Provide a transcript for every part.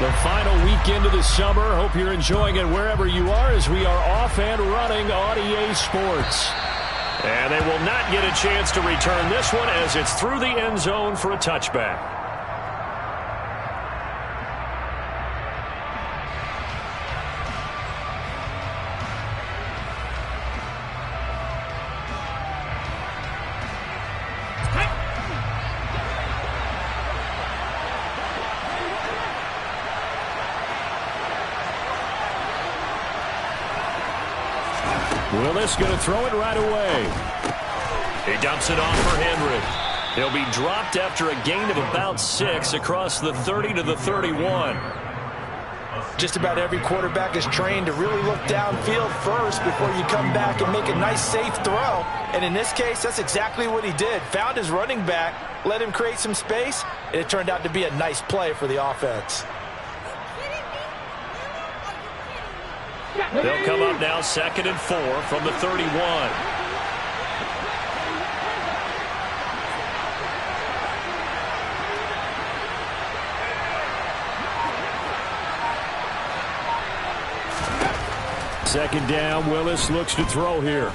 The final weekend of the summer. Hope you're enjoying it wherever you are as we are off and running on EA Sports. And they will not get a chance to return this one as it's through the end zone for a touchback. Willis going to throw it right away. He dumps it off for Henry. He'll be dropped after a gain of about 6 across the 30 to the 31. Just about every quarterback is trained to really look downfield first before you come back and make a nice, safe throw. And in this case, that's exactly what he did. Found his running back, let him create some space, and it turned out to be a nice play for the offense. They'll come up now 2nd and 4 from the 31. Second down, Willis looks to throw here.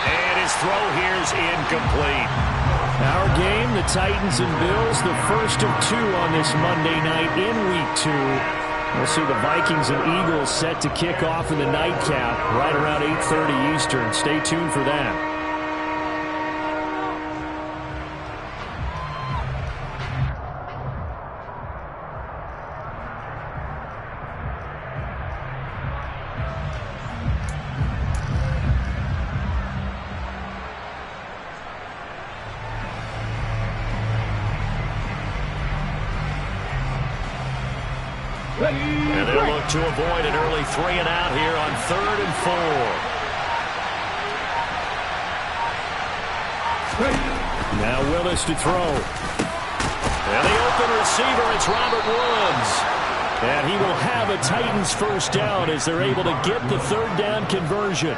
And his throw here is incomplete. Our game, the Titans and Bills, the first of 2 on this Monday night in Week 2. We'll see the Vikings and Eagles set to kick off in the nightcap right around 8:30 Eastern. Stay tuned for that. And they'll look to avoid an early 3 and out here on 3rd and 4. Now Willis to throw. And the open receiver, it's Robert Woods. And he will have a Titans first down as they're able to get the 3rd down conversion.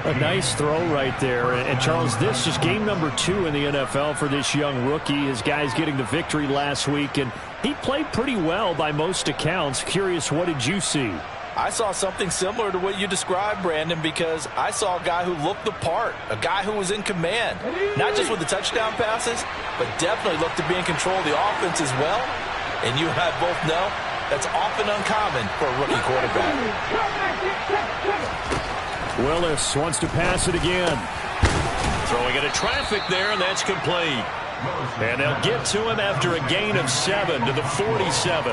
A nice throw right there. And Charles, this is game number 2 in the NFL for this young rookie. His guys getting the victory last week, and he played pretty well by most accounts. Curious, what did you see? I saw something similar to what you described, Brandon, because I saw a guy who looked the part, a guy who was in command, not just with the touchdown passes, but definitely looked to be in control of the offense as well. And you and I both know that's often uncommon for a rookie quarterback. Willis wants to pass it again. Throwing into traffic there, and that's complete. And they'll get to him after a gain of 7 to the 47.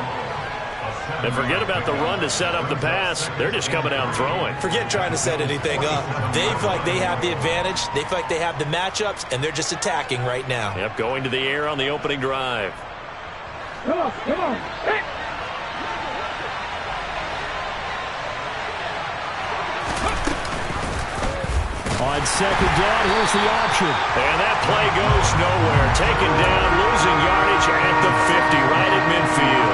And forget about the run to set up the pass. They're just coming down throwing. Forget trying to set anything up. They feel like they have the advantage. They feel like they have the matchups, and they're just attacking right now. Yep, going to the air on the opening drive. Come on, come on. Hey. On second down, here's the option. And that play goes nowhere. Taken down, losing yardage at the 50, right at midfield.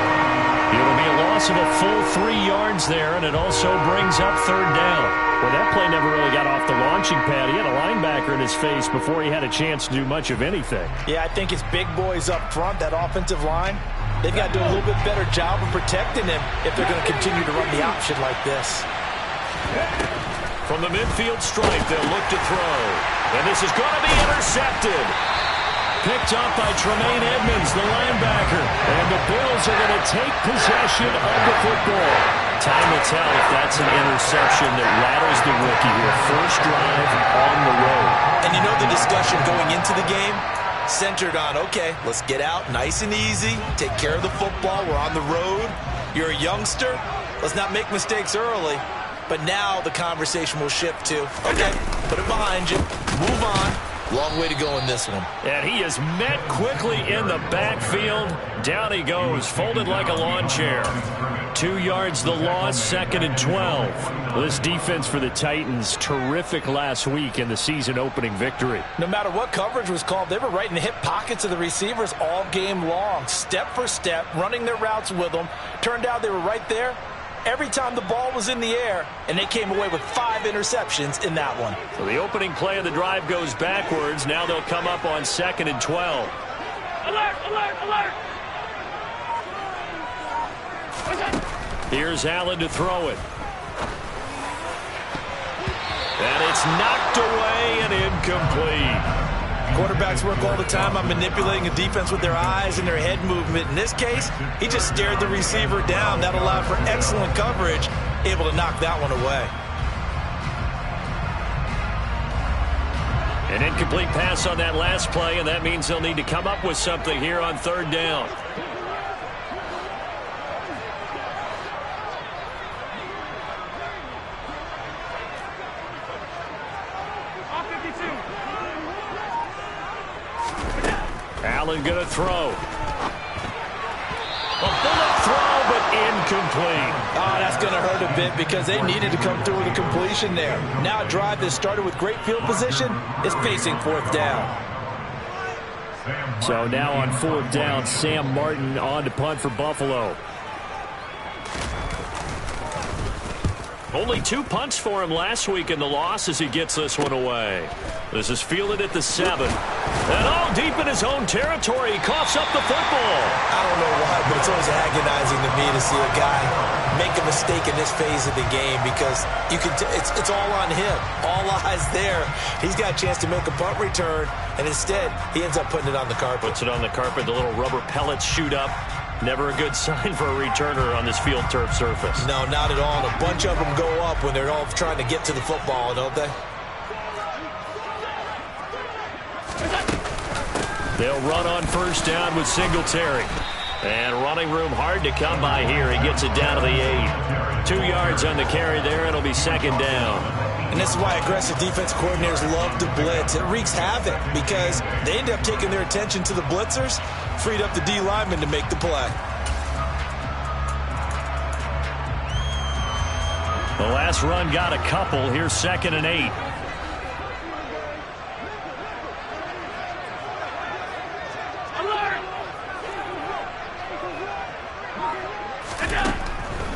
It'll be a loss of a full 3 yards there, and it also brings up 3rd down. Well, that play never really got off the launching pad. He had a linebacker in his face before he had a chance to do much of anything. Yeah, I think his big boys up front, that offensive line, they've got to do a little bit better job of protecting him if they're going to continue to run the option like this. From the midfield stripe, they'll look to throw. And this is going to be intercepted. Picked up by Tremaine Edmonds, the linebacker. And the Bills are going to take possession of the football. Time will tell if that's an interception that rattles the rookie here. First drive on the road. And you know the discussion going into the game? Centered on, okay, let's get out nice and easy. Take care of the football. We're on the road. You're a youngster. Let's not make mistakes early. But now the conversation will shift to, okay, put it behind you, move on. Long way to go in this one. And he is met quickly in the backfield. Down he goes, folded like a lawn chair. 2 yards the loss, 2nd and 12. This defense for the Titans, terrific last week in the season opening victory. No matter what coverage was called, they were right in the hip pockets of the receivers all game long. Step for step, running their routes with them. Turned out they were right there every time the ball was in the air, and they came away with 5 interceptions in that one. So the opening play of the drive goes backwards. Now they'll come up on 2nd and 12. Alert, alert, alert! Here's Allen to throw it. And it's knocked away and incomplete. Quarterbacks work all the time on manipulating a defense with their eyes and their head movement. In this case, he just stared the receiver down. That allowed for excellent coverage, able to knock that one away. An incomplete pass on that last play, and that means they'll need to come up with something here on third down. Allen going to throw. A bullet throw, but incomplete. Oh, that's going to hurt a bit because they needed to come through with a completion there. Now a drive that started with great field position is facing fourth down. So now on fourth down, Sam Martin on to punt for Buffalo. Only 2 punts for him last week in the loss as he gets this one away. This is fielded at the 7. And deep in his own territory, he coughs up the football. I don't know why, but it's always agonizing to me to see a guy make a mistake in this phase of the game because you can it's all on him. All eyes there. He's got a chance to make a punt return, and instead he ends up putting it on the carpet. Puts it on the carpet. The little rubber pellets shoot up. Never a good sign for a returner on this field turf surface. No, not at all. And a bunch of them go up when they're all trying to get to the football, don't they? They'll run on first down with Singletary. And running room hard to come by here. He gets it down to the 8. 2 yards on the carry there. It'll be second down. And this is why aggressive defense coordinators love to blitz. It wreaks havoc because they end up taking their attention to the blitzers, freed up the D lineman to make the play. The last run got a couple. Here's second and 8.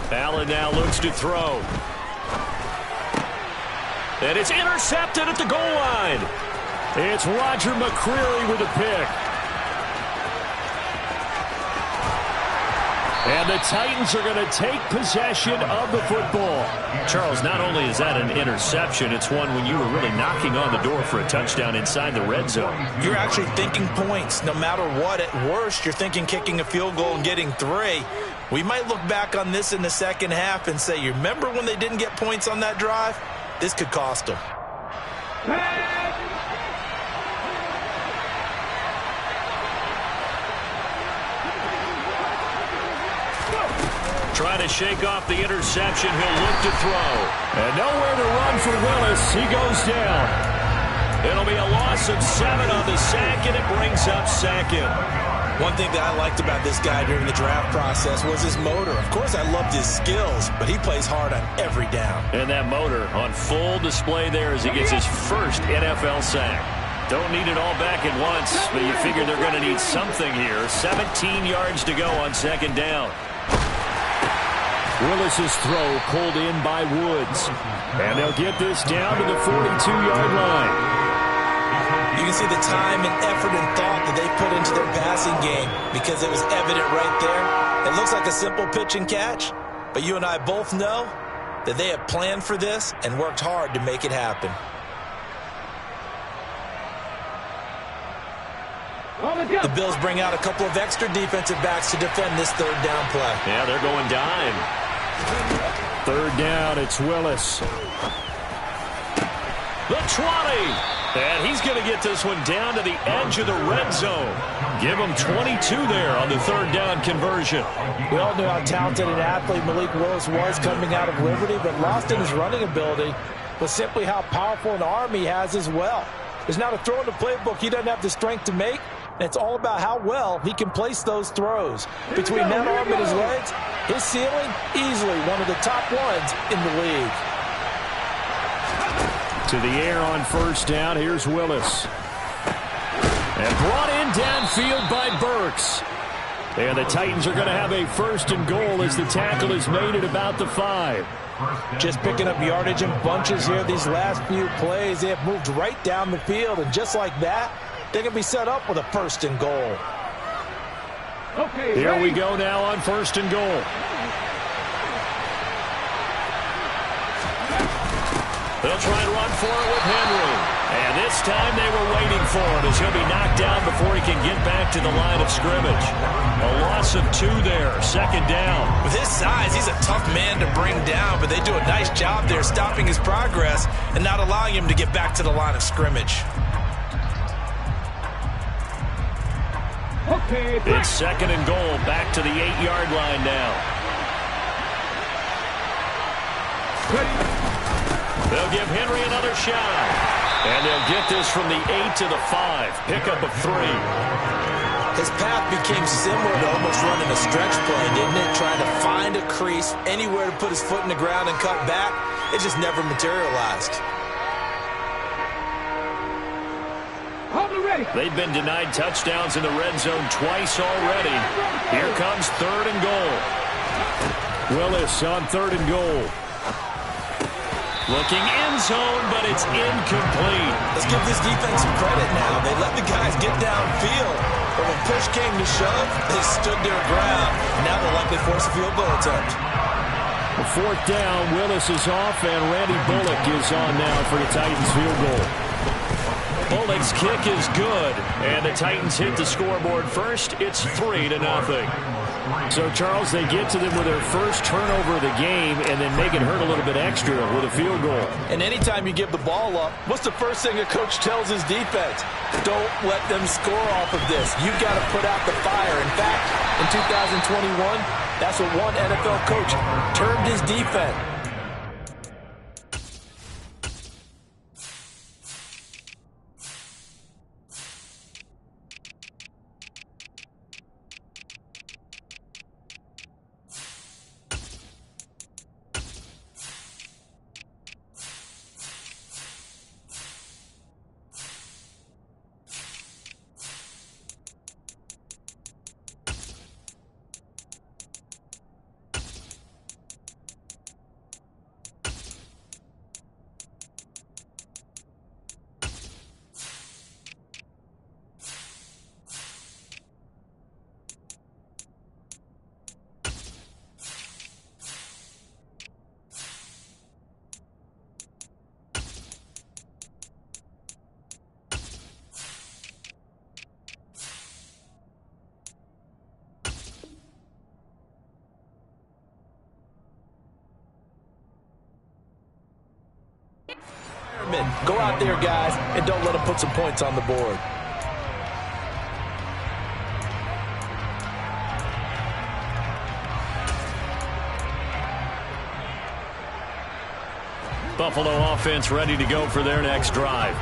Allen now looks to throw. And it's intercepted at the goal line. It's Roger McCreary with a pick. And the Titans are going to take possession of the football. Charles, not only is that an interception, it's one when you were really knocking on the door for a touchdown inside the red zone. You're actually thinking points. No matter what, at worst, you're thinking kicking a field goal and getting 3. We might look back on this in the second half and say, you remember when they didn't get points on that drive? This could cost them. Trying to shake off the interception. He'll look to throw. And nowhere to run for Willis. He goes down. It'll be a loss of 7 on the sack, and it brings up second. One thing that I liked about this guy during the draft process was his motor. Of course, I loved his skills, but he plays hard on every down. And that motor on full display there as he gets his first NFL sack. Don't need it all back at once, but you figure they're going to need something here. 17 yards to go on second down. Willis's throw pulled in by Woods. And they'll get this down to the 42-yard line. You can see the time and effort and thought that they put into their passing game because it was evident right there. It looks like a simple pitch and catch, but you and I both know that they have planned for this and worked hard to make it happen. The Bills bring out a couple of extra defensive backs to defend this third down play. Yeah, they're going dime. Third down, it's Willis. The 20. And he's going to get this one down to the edge of the red zone. Give him 22 there on the third down conversion. We all knew how talented an athlete Malik Willis was coming out of Liberty, but lost in his running ability was simply how powerful an arm he has as well. There's not a throw in the playbook he doesn't have the strength to make, and it's all about how well he can place those throws. Between that arm and his legs, his ceiling, easily one of the top ones in the league. To the air on first down. Here's Willis. And brought in downfield by Burks. And the Titans are going to have a first and goal as the tackle is made at about the 5. Just picking up yardage in bunches here these last few plays. They have moved right down the field, and just like that, they can be set up with a first and goal. Here we go now on first and goal. They'll try and run for it with Henry. And this time they were waiting for him as he'll be knocked down before he can get back to the line of scrimmage. A loss of 2 there, 2nd down. With his size, he's a tough man to bring down, but they do a nice job there stopping his progress and not allowing him to get back to the line of scrimmage. Okay, It's 2nd and goal, back to the 8-yard line now. They'll give Henry another shot. And they'll get this from the 8 to the 5. Pickup of 3. His path became similar to almost running a stretch play, didn't it? Trying to find a crease, anywhere to put his foot in the ground and cut back. It just never materialized. They've been denied touchdowns in the red zone twice already. Here comes 3rd and goal. Willis on 3rd and goal. Looking end zone, but it's incomplete. Let's give this defense some credit now. They let the guys get downfield. But when push came to shove, they stood their ground. Now they'll likely force a field goal attempt. 4th down, Willis is off, and Randy Bullock is on now for the Titans field goal. Bullock's kick is good, and the Titans hit the scoreboard first. It's 3-0. So, Charles, they get to them with their first turnover of the game and then make it hurt a little bit extra with a field goal. And anytime you give the ball up, what's the first thing a coach tells his defense? Don't let them score off of this. You've got to put out the fire. In fact, in 2021, that's what one NFL coach termed his defense. Go out there, guys, and don't let them put some points on the board. Buffalo offense ready to go for their next drive.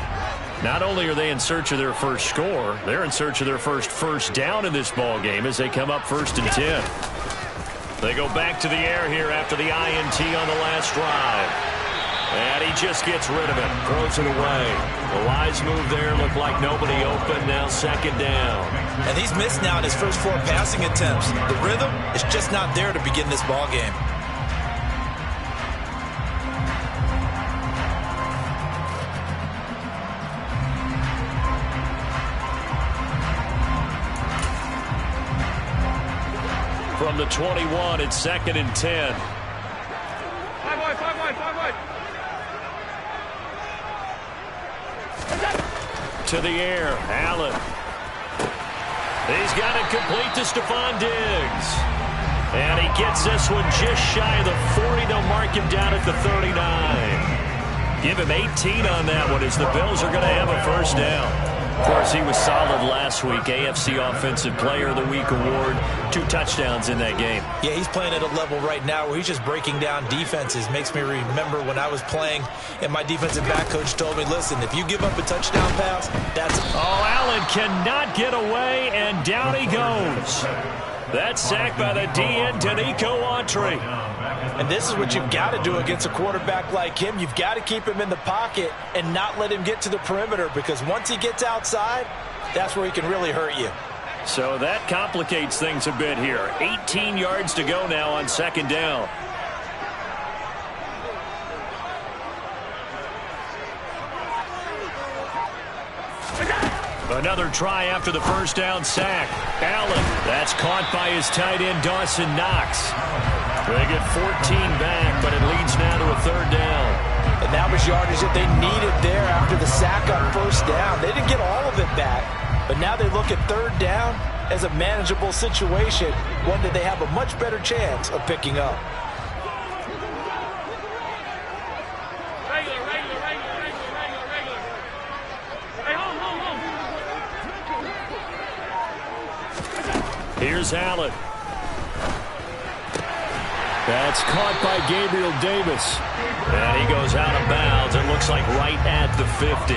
Not only are they in search of their first score, they're in search of their first down in this ball game as they come up 1st and 10. They go back to the air here after the INT on the last drive. And he just gets rid of it, throws it away. The wise move there, looked like nobody open, now 2nd down. And he's missed now in his first 4 passing attempts. The rhythm is just not there to begin this ball game. From the 21, it's 2nd and 10. 5 wide. To the air, Allen. He's got it complete to Stephon Diggs. And he gets this one just shy of the 40. They'll mark him down at the 39. Give him 18 on that one as the Bills are going to have a 1st down. Of course, he was solid last week. AFC Offensive Player of the Week award. 2 touchdowns in that game. Yeah, he's playing at a level right now where he's just breaking down defenses. Makes me remember when I was playing and my defensive back coach told me, listen, if you give up a touchdown pass, that's... Oh, Allen cannot get away, and down he goes. That sack by the DN, Danico Autry. And this is what you've got to do against a quarterback like him. You've got to keep him in the pocket and not let him get to the perimeter, because once he gets outside, that's where he can really hurt you. So that complicates things a bit here. 18 yards to go now on 2nd down. Another try after the 1st down sack. Allen, that's caught by his tight end, Dawson Knox. They get 14 back, but it leads now to a 3rd down. And that was yardage that they needed there after the sack on first down. They didn't get all of it back, but now they look at third down as a manageable situation, one that they have a much better chance of picking up. Here's Allen. That's caught by Gabriel Davis. And he goes out of bounds. It looks like right at the 50.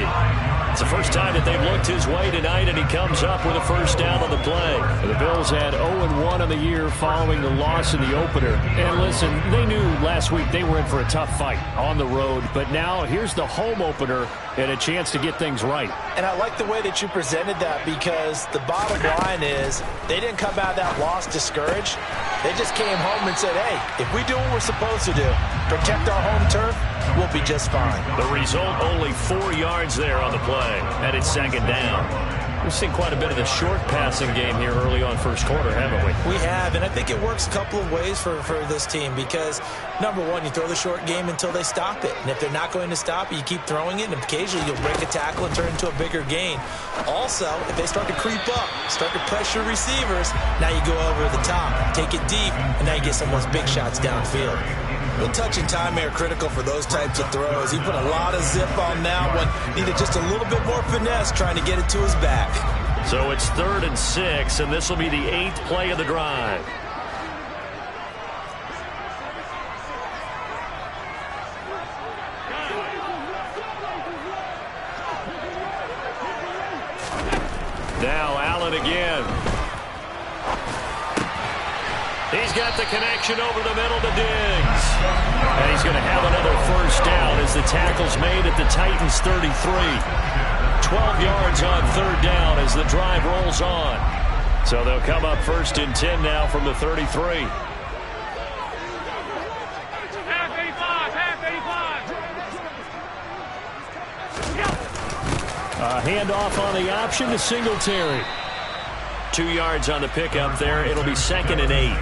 It's the first time that they've looked his way tonight, and he comes up with a first down on the play. The Bills had 0-1 on the year following the loss in the opener. And listen, they knew last week they were in for a tough fight on the road. But now here's the home opener and a chance to get things right. And I like the way that you presented that, because the bottom line is they didn't come out of that loss discouraged. They just came home and said, hey, if we do what we're supposed to do, protect our home turf, we'll be just fine. The result, only 4 yards there on the play, and it's second down. We've seen quite a bit of the short passing game here early on first quarter, haven't we? We have, and I think it works a couple of ways for this team, because, number one, you throw the short game until they stop it. And if they're not going to stop it, you keep throwing it, and occasionally you'll break a tackle and turn it into a bigger gain. Also, if they start to creep up, start to pressure receivers, now you go over the top, take it deep, and now you get some of those big shots downfield. The touch and time are critical for those types of throws. He put a lot of zip on that one. Needed just a little bit more finesse trying to get it to his back. So it's 3rd and 6, and this will be the 8th play of the drive. Now Allen again. He's got the connection over the middle to Diggs. And he's going to have another first down as the tackle's made at the Titans 33. 12 yards on third down as the drive rolls on. So they'll come up 1st and 10 now from the 33. A handoff on the option to Singletary. 2 yards on the pickup there. It'll be 2nd and 8.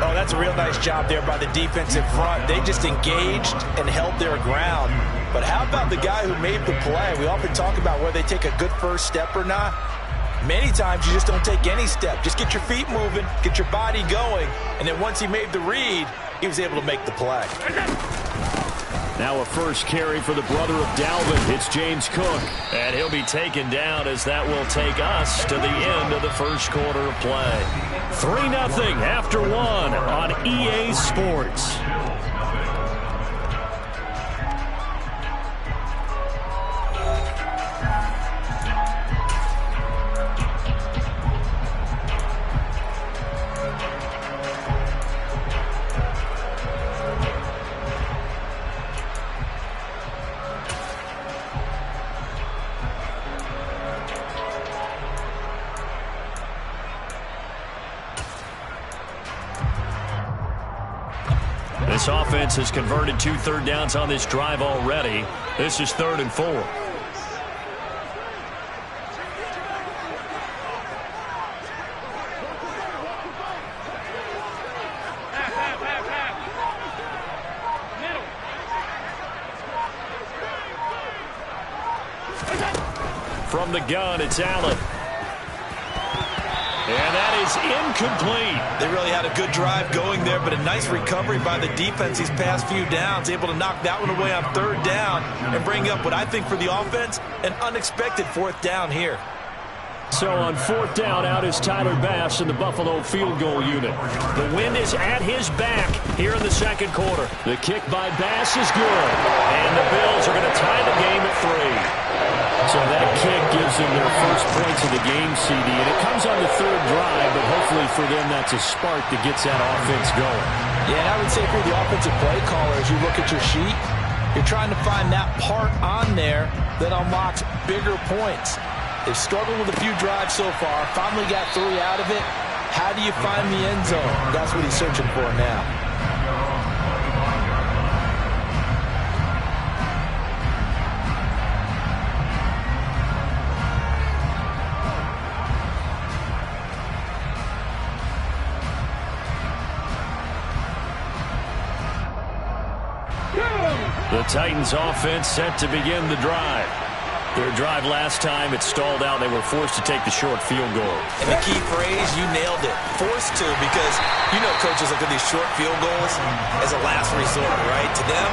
Oh, that's a real nice job there by the defensive front. They just engaged and held their ground. But how about the guy who made the play? We often talk about whether they take a good first step or not. Many times you just don't take any step. Just get your feet moving, get your body going, and then once he made the read, he was able to make the play. Now a first carry for the brother of Dalvin. It's James Cook. And he'll be taken down as that will take us to the end of the first quarter of play. 3-0 after 1 on EA Sports. This offense has converted 2 third downs on this drive already. This is 3rd and 4. From the gun, it's Allen. And that is incomplete. They really had a good drive going there, but a nice recovery by the defense these past few downs, able to knock that one away on 3rd down and bring up what I think for the offense, an unexpected 4th down here. So on 4th down, out is Tyler Bass in the Buffalo field goal unit. The wind is at his back here in the second quarter. The kick by Bass is good. And the Bills are going to tie the game at 3. So that kick gives them their first points of the game, CD, and it comes on the 3rd drive, but hopefully for them that's a spark that gets that offense going. Yeah, and I would say for the offensive play caller, as you look at your sheet, you're trying to find that part on there that unlocks bigger points. They've struggled with a few drives so far, finally got 3 out of it. How do you find the end zone? That's what he's searching for now. The The Titans offense set to begin the drive. Their drive last time, it stalled out. They were forced to take the short field goal. And the key phrase, you nailed it. Forced to, because you know coaches look at these short field goals as a last resort, right? To them,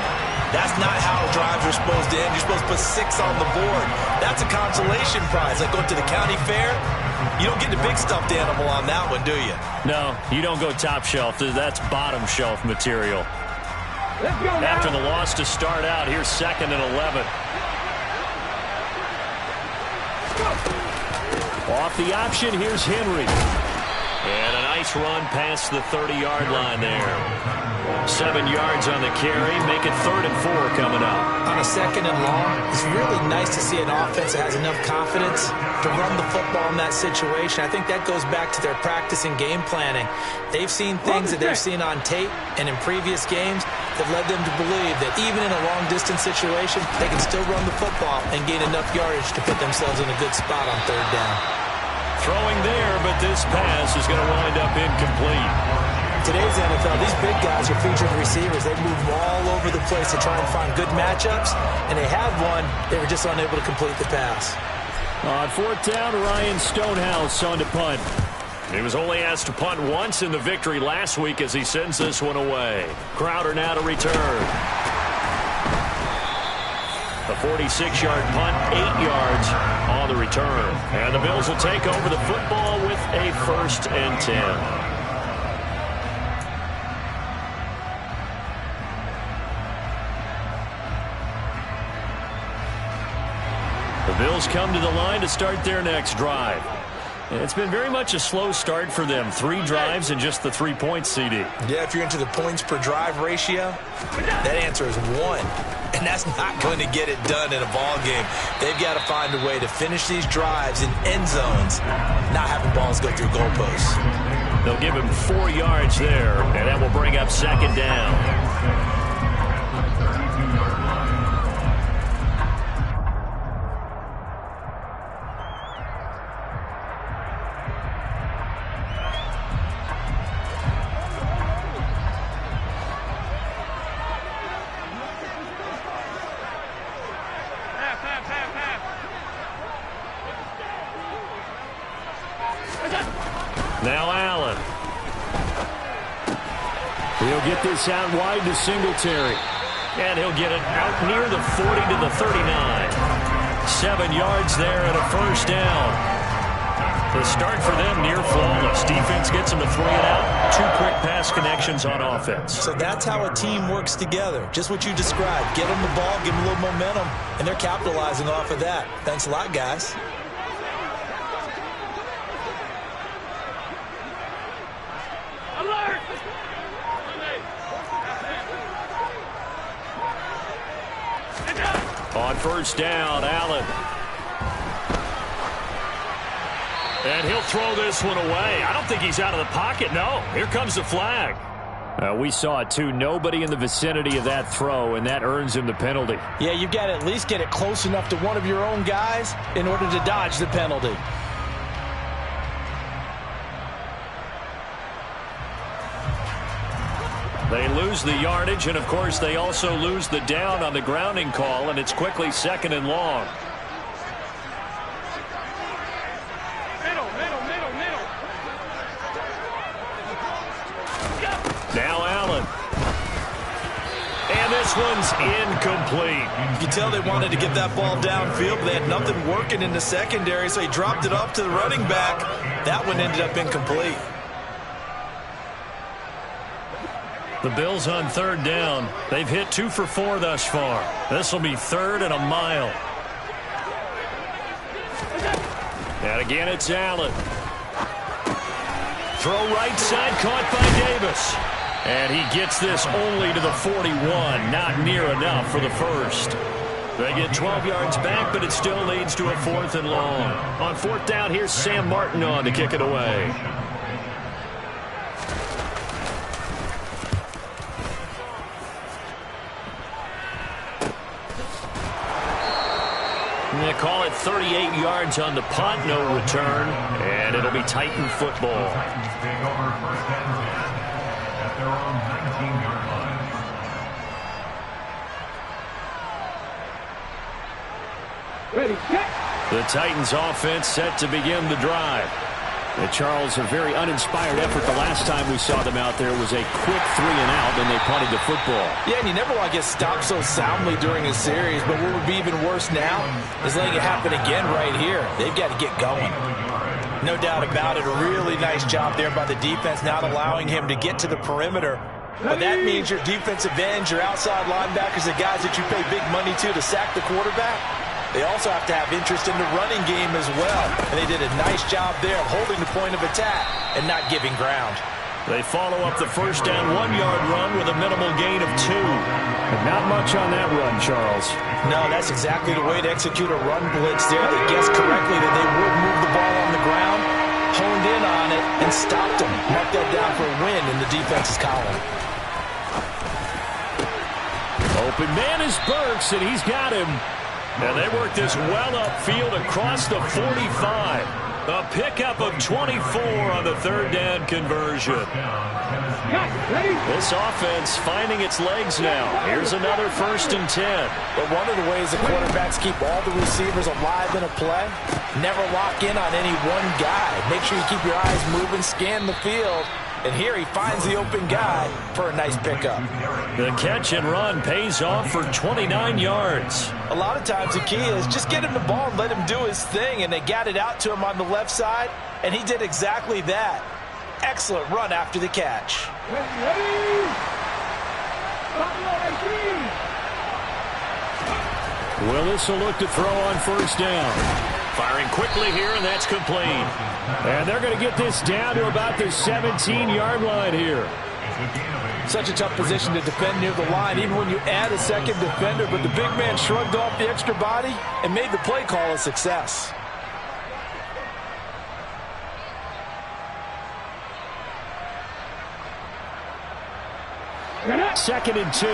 that's not how drives are supposed to end. You're supposed to put 6 on the board. That's a consolation prize. Like going to the county fair, you don't get the big stuffed animal on that one, do you? No, you don't go top shelf. That's bottom shelf material. After the loss to start out, here's 2nd and 11. Off the option, here's Henry. And a nice run past the 30-yard line there. 7 yards on the carry, make it 3rd and 4 coming up. On a 2nd and long, it's really nice to see an offense that has enough confidence to run the football in that situation. I think that goes back to their practice and game planning. They've seen things that they've seen on tape and in previous games that led them to believe that even in a long-distance situation, they can still run the football and gain enough yardage to put themselves in a good spot on 3rd down. Throwing there, but this pass is going to wind up incomplete. Today's NFL, these big guys are featured receivers. They move all over the place to try and find good matchups, and they had one. They were just unable to complete the pass. On 4th down, Ryan Stonehouse on to punt. He was only asked to punt once in the victory last week as he sends this one away. Crowder now to return. A 46-yard punt, 8 yards on the return. And the Bills will take over the football with a 1st and 10. The Bills come to the line to start their next drive. It's been very much a slow start for them. 3 drives and just the 3 points, CD. Yeah, if you're into the points per drive ratio, that answer is 1. And that's not going to get it done in a ball game. They've got to find a way to finish these drives in end zones, not having balls go through goalposts. They'll give him 4 yards there, and that will bring up 2nd down. Now Allen. He'll get this out wide to Singletary. And he'll get it out near the 40 to the 39. 7 yards there and a 1st down. The start for them near flawless. Defense gets them to 3 and out. 2 quick pass connections on offense. So that's how a team works together. Just what you described. Get them the ball, give them a little momentum, and they're capitalizing off of that. Thanks a lot, guys. On 1st down, Allen. And he'll throw this one away. I don't think he's out of the pocket. No, here comes the flag. We saw it, too. Nobody in the vicinity of that throw, and that earns him the penalty. Yeah, you've got to at least get it close enough to one of your own guys in order to dodge the penalty. They lose the yardage, and, of course, they also lose the down on the grounding call, and it's quickly 2nd and long. Now Allen. And this one's incomplete. You can tell they wanted to get that ball downfield, but they had nothing working in the secondary, so he dropped it up to the running back. That one ended up incomplete. The Bills on 3rd down. They've hit 2 for 4 thus far. This will be 3rd and a mile. And again, it's Allen. Throw right side, caught by Davis. And he gets this only to the 41. Not near enough for the 1st. They get 12 yards back, but it still leads to a 4th and long. On 4th down, here's Sam Martin on to kick it away. They call it 38 yards on the punt, no return, and it'll be Titan football. The Titans offense set to begin the drive. And Charles, a very uninspired effort the last time we saw them out there was a quick 3 and out, and they punted the football. Yeah, and you never want to get stopped so soundly during a series, but what would be even worse now is letting it happen again right here. They've got to get going. No doubt about it, a really nice job there by the defense, not allowing him to get to the perimeter. But that means your defensive ends, your outside linebackers, the guys that you pay big money to sack the quarterback, they also have to have interest in the running game as well. And they did a nice job there of holding the point of attack and not giving ground. They follow up the first down 1-yard run with a minimal gain of 2. But not much on that run, Charles. No, that's exactly the way to execute a run blitz there. They guessed correctly that they would move the ball on the ground, honed in on it, and stopped them. Mark that down for a win in the defense's column. Open man is Burks, and he's got him. And they work this well upfield across the 45. A pickup of 24 on the third down conversion. This offense finding its legs now. Here's another 1st and 10. But one of the ways the quarterbacks keep all the receivers alive in a play, never lock in on any one guy. Make sure you keep your eyes moving, scan the field. And here he finds the open guy for a nice pickup. The catch and run pays off for 29 yards. A lot of times the key is just get him the ball and let him do his thing. And they got it out to him on the left side, and he did exactly that. Excellent run after the catch. Willis will look to throw on 1st down. Firing quickly here, and that's complete. And they're going to get this down to about the 17-yard line here. Such a tough position to defend near the line, even when you add a second defender. But the big man shrugged off the extra body and made the play call a success. Second and 2.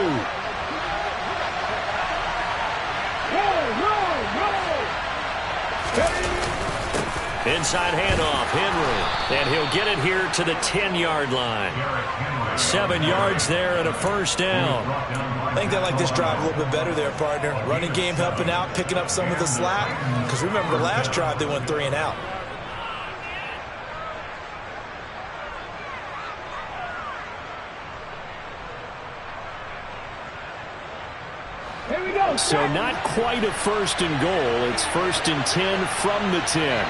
Inside handoff, Henry. And he'll get it here to the 10-yard line. 7 yards there and a 1st down. I think they like this drive a little bit better there, partner. Running game helping out, picking up some of the slack. Because remember, the last drive they went 3 and out. So not quite a 1st and goal. It's 1st and 10 from the 10.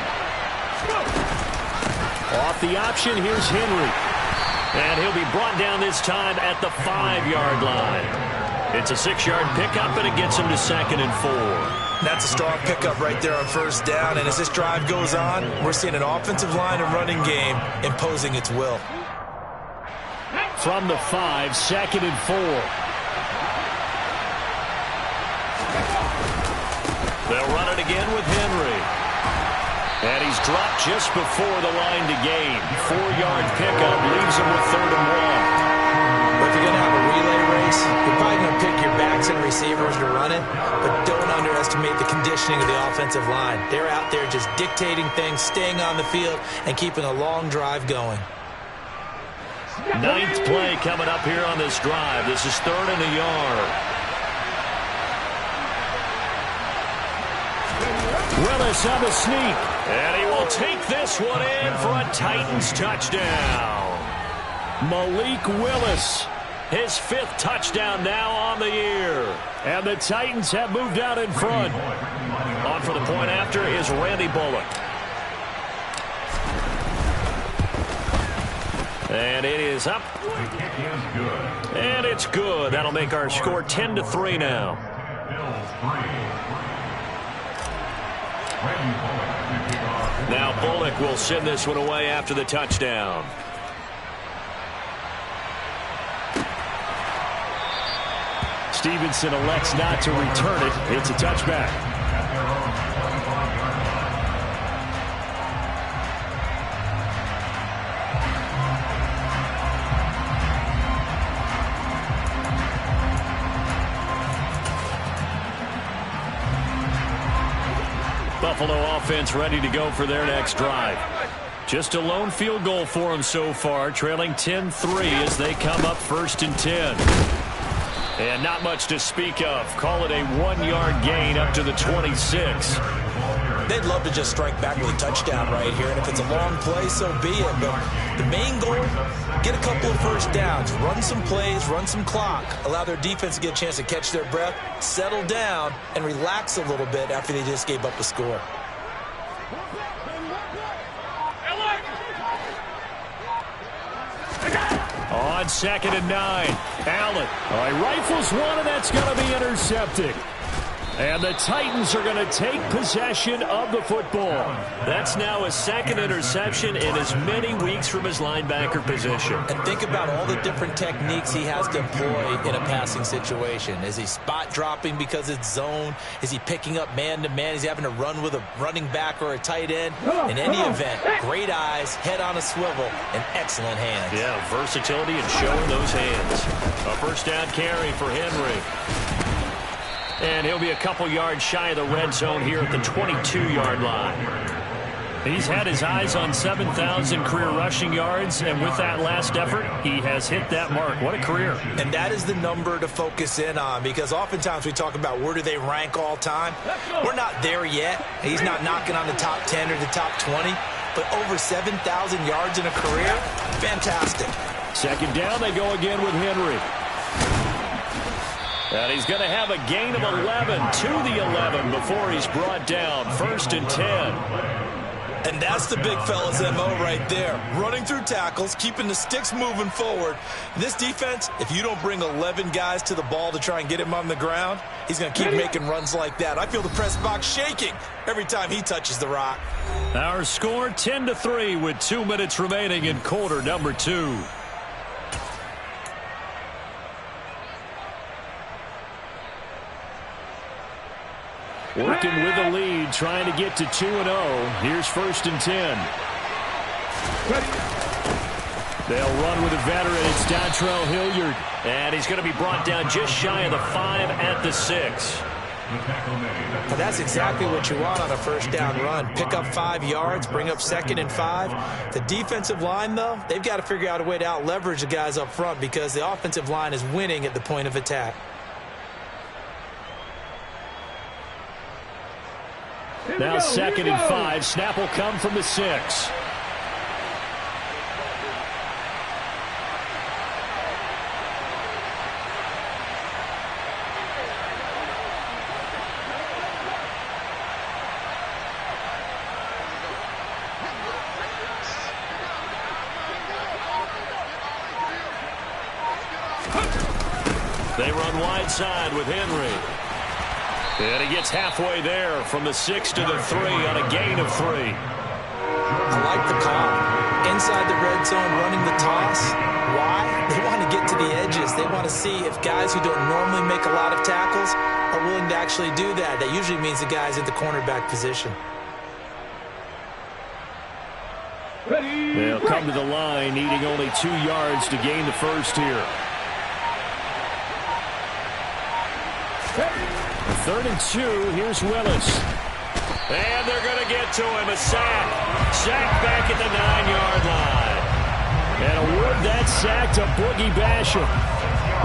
Off the option, here's Henry. And he'll be brought down this time at the 5-yard line. It's a 6-yard pickup, and it gets him to 2nd and 4. That's a strong pickup right there on 1st down. And as this drive goes on, we're seeing an offensive line and running game imposing its will. From the 5, 2nd and 4. They'll run it again with Henry. And he's dropped just before the line to gain. 4-yard pickup leaves him with 3rd and 1. But if you're going to have a relay race, you're probably going to pick your backs and receivers to run it. But don't underestimate the conditioning of the offensive line. They're out there just dictating things, staying on the field, and keeping a long drive going. 9th play coming up here on this drive. This is 3rd and a yard. Willis on the sneak. And he will take this one in for a Titans touchdown. Malik Willis. His 5th touchdown now on the year. And the Titans have moved out in front. On for the point after is Randy Bullock. And it is up. And it's good. That'll make our score 10-3 now. Now Bullock will send this one away after the touchdown. Stevenson elects not to return it. It's a touchback. Buffalo offense ready to go for their next drive. Just a lone field goal for them so far, trailing 10-3 as they come up 1st and 10. And not much to speak of. Call it a 1-yard gain up to the 26. They'd love to just strike back with a touchdown right here, and if it's a long play, so be it. But the main goal, get a couple of first downs, run some plays, run some clock, allow their defense to get a chance to catch their breath, settle down, and relax a little bit after they just gave up a score. On 2nd and 9, Allen. Rifles one, and that's going to be intercepted. And the Titans are going to take possession of the football. That's now his 2nd interception in as many weeks from his linebacker position. And think about all the different techniques he has to employ in a passing situation. Is he spot dropping because it's zone? Is he picking up man-to-man? Is he having to run with a running back or a tight end? In any event, great eyes, head on a swivel, and excellent hands. Yeah, versatility and showing those hands. A first down carry for Henry. And he'll be a couple yards shy of the red zone here at the 22-yard line. He's had his eyes on 7,000 career rushing yards, and with that last effort, he has hit that mark. What a career. And that is the number to focus in on, because oftentimes we talk about where do they rank all time. We're not there yet. He's not knocking on the top 10 or the top 20, but over 7,000 yards in a career, fantastic. 2nd down, they go again with Henry. And he's going to have a gain of 11 to the 11 before he's brought down. 1st and 10. And that's the big fella's MO right there. Running through tackles, keeping the sticks moving forward. This defense, if you don't bring 11 guys to the ball to try and get him on the ground, he's going to keep making runs like that. I feel the press box shaking every time he touches the rock. Our score 10-3 with 2 minutes remaining in quarter number 2. Working with the lead, trying to get to 2-0. Here's 1st and 10. They'll run with a veteran. It's Dontrell Hilliard. And he's going to be brought down just shy of the 5 at the 6. Well, that's exactly what you want on a first down run. Pick up 5 yards, bring up 2nd and 5. The defensive line, though, they've got to figure out a way to out-leverage the guys up front because the offensive line is winning at the point of attack. Now 2nd and 5. Snap will come from the 6. They run wide side with Henry. And he gets halfway there from the 6 to the 3 on a gain of 3. I like the call. Inside the red zone, running the toss. Why? They want to get to the edges. They want to see if guys who don't normally make a lot of tackles are willing to actually do that. That usually means the guy's at the cornerback position. They'll come to the line, needing only 2 yards to gain the first here. 3rd and 2, here's Willis. And they're going to get to him, a sack. Sack back at the 9-yard line. And award that sack to Boogie Basham.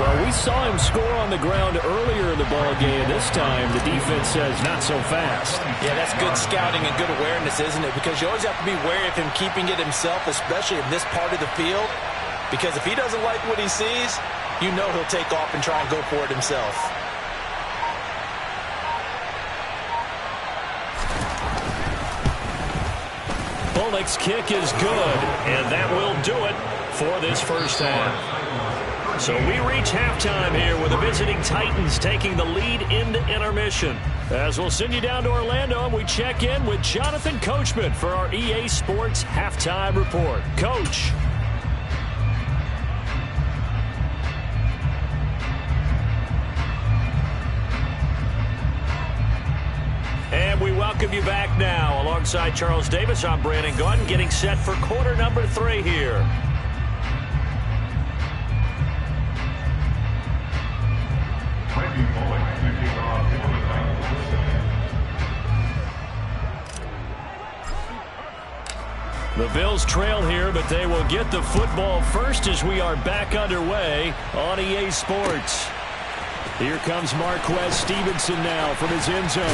Well, we saw him score on the ground earlier in the ballgame. This time, the defense says not so fast. Yeah, that's good scouting and good awareness, isn't it? Because you always have to be wary of him keeping it himself, especially in this part of the field. Because if he doesn't like what he sees, you know he'll take off and try and go for it himself. Bullock's kick is good, and that will do it for this first half. So we reach halftime here with the visiting Titans taking the lead into intermission. As we'll send you down to Orlando, and we check in with Jonathan Coachman for our EA Sports Halftime Report. Coach. And we welcome you back now. Alongside Charles Davis, I'm Brandon Gaudin, getting set for quarter number 3 here. The Bills trail here, but they will get the football first as we are back underway on EA Sports. Here comes Marquez Stevenson now from his end zone.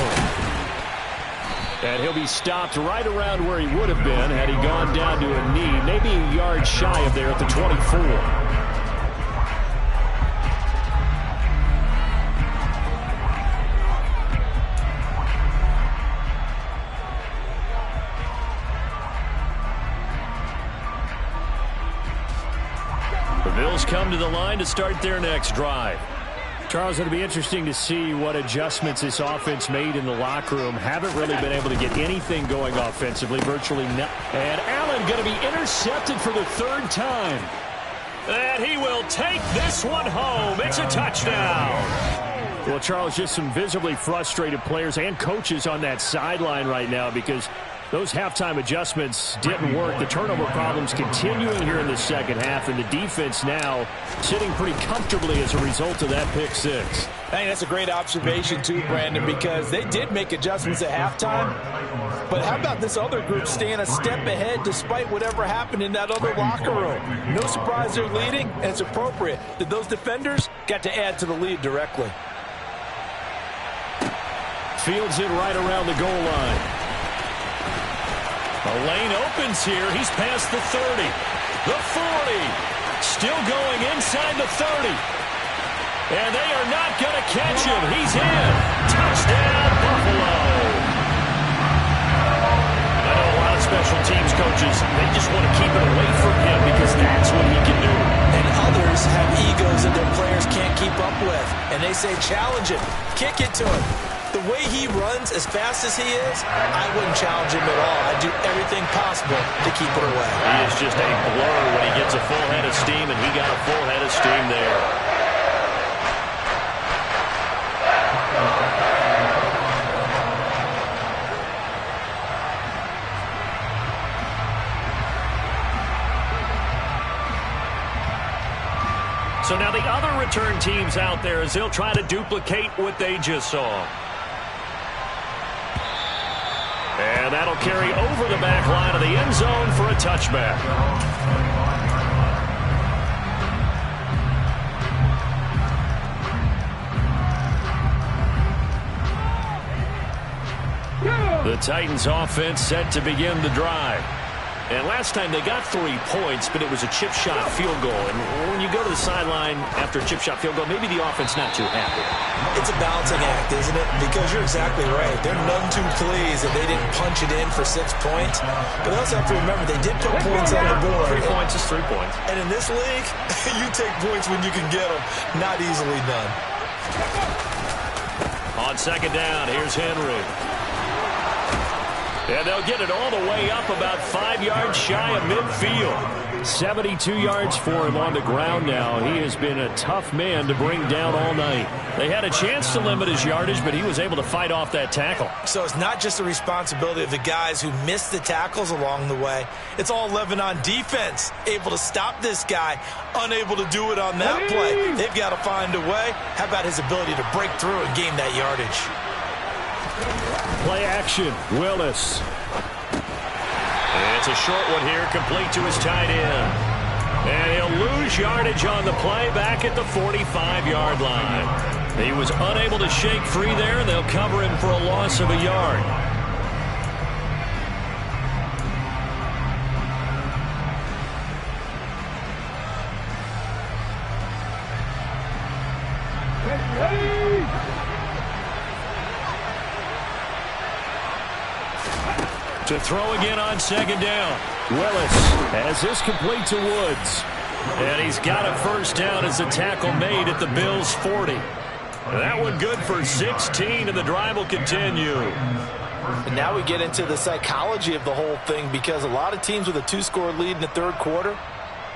And he'll be stopped right around where he would have been had he gone down to a knee, maybe a yard shy of there at the 24. Bills come to the line to start their next drive. Charles, it'll be interesting to see what adjustments this offense made in the locker room. Haven't really been able to get anything going offensively, virtually not. And Allen going to be intercepted for the third time. And he will take this one home. It's a touchdown. Well, Charles, just some visibly frustrated players and coaches on that sideline right now because those halftime adjustments didn't work. The turnover problems continuing here in the second half, and the defense now sitting pretty comfortably as a result of that pick six. Hey, that's a great observation too, Brandon, because they did make adjustments at halftime. But how about this other group staying a step ahead despite whatever happened in that other locker room? No surprise they're leading, and it's appropriate that those defenders got to add to the lead directly. Fields it right around the goal line. The lane opens here. He's past the 30. The 40. Still going inside the 30. And they are not going to catch him. He's in. Touchdown, Buffalo. I know a lot of special teams coaches, they just want to keep it away from him because that's what he can do. And others have egos that their players can't keep up with. And they say, challenge him. Kick it to him. The way he runs as fast as he is, I wouldn't challenge him at all. I'd do everything possible to keep it away. He is just a blur when he gets a full head of steam, and he got a full head of steam there. So now the other return teams out there as they'll try to duplicate what they just saw. And that'll carry over the back line of the end zone for a touchback. The Titans offense set to begin the drive. And last time they got 3 points, but it was a chip shot field goal. And when you go to the sideline after a chip shot field goal, maybe the offense not too happy. It's a balancing act, isn't it? Because you're exactly right. They're none too pleased that they didn't punch it in for 6 points. But they also have to remember they did put points on the board. 3 points is 3 points. And in this league, you take points when you can get them. Not easily done. On second down, here's Henry. And they'll get it all the way up about 5 yards shy of midfield. 72 yards for him on the ground now. He has been a tough man to bring down all night. They had a chance to limit his yardage, but he was able to fight off that tackle. So it's not just the responsibility of the guys who missed the tackles along the way. It's all Lebanon defense, able to stop this guy, unable to do it on that play. They've got to find a way. How about his ability to break through and gain that yardage? Play action, Willis. And it's a short one here, complete to his tight end. And he'll lose yardage on the play back at the 45-yard line. He was unable to shake free there, and they'll cover him for a loss of a yard. To throw again on second down. Willis has this complete to Woods. And he's got a first down as the tackle made at the Bills' 40. That one good for 16, and the drive will continue. And now we get into the psychology of the whole thing, because a lot of teams with a 2-score lead in the third quarter,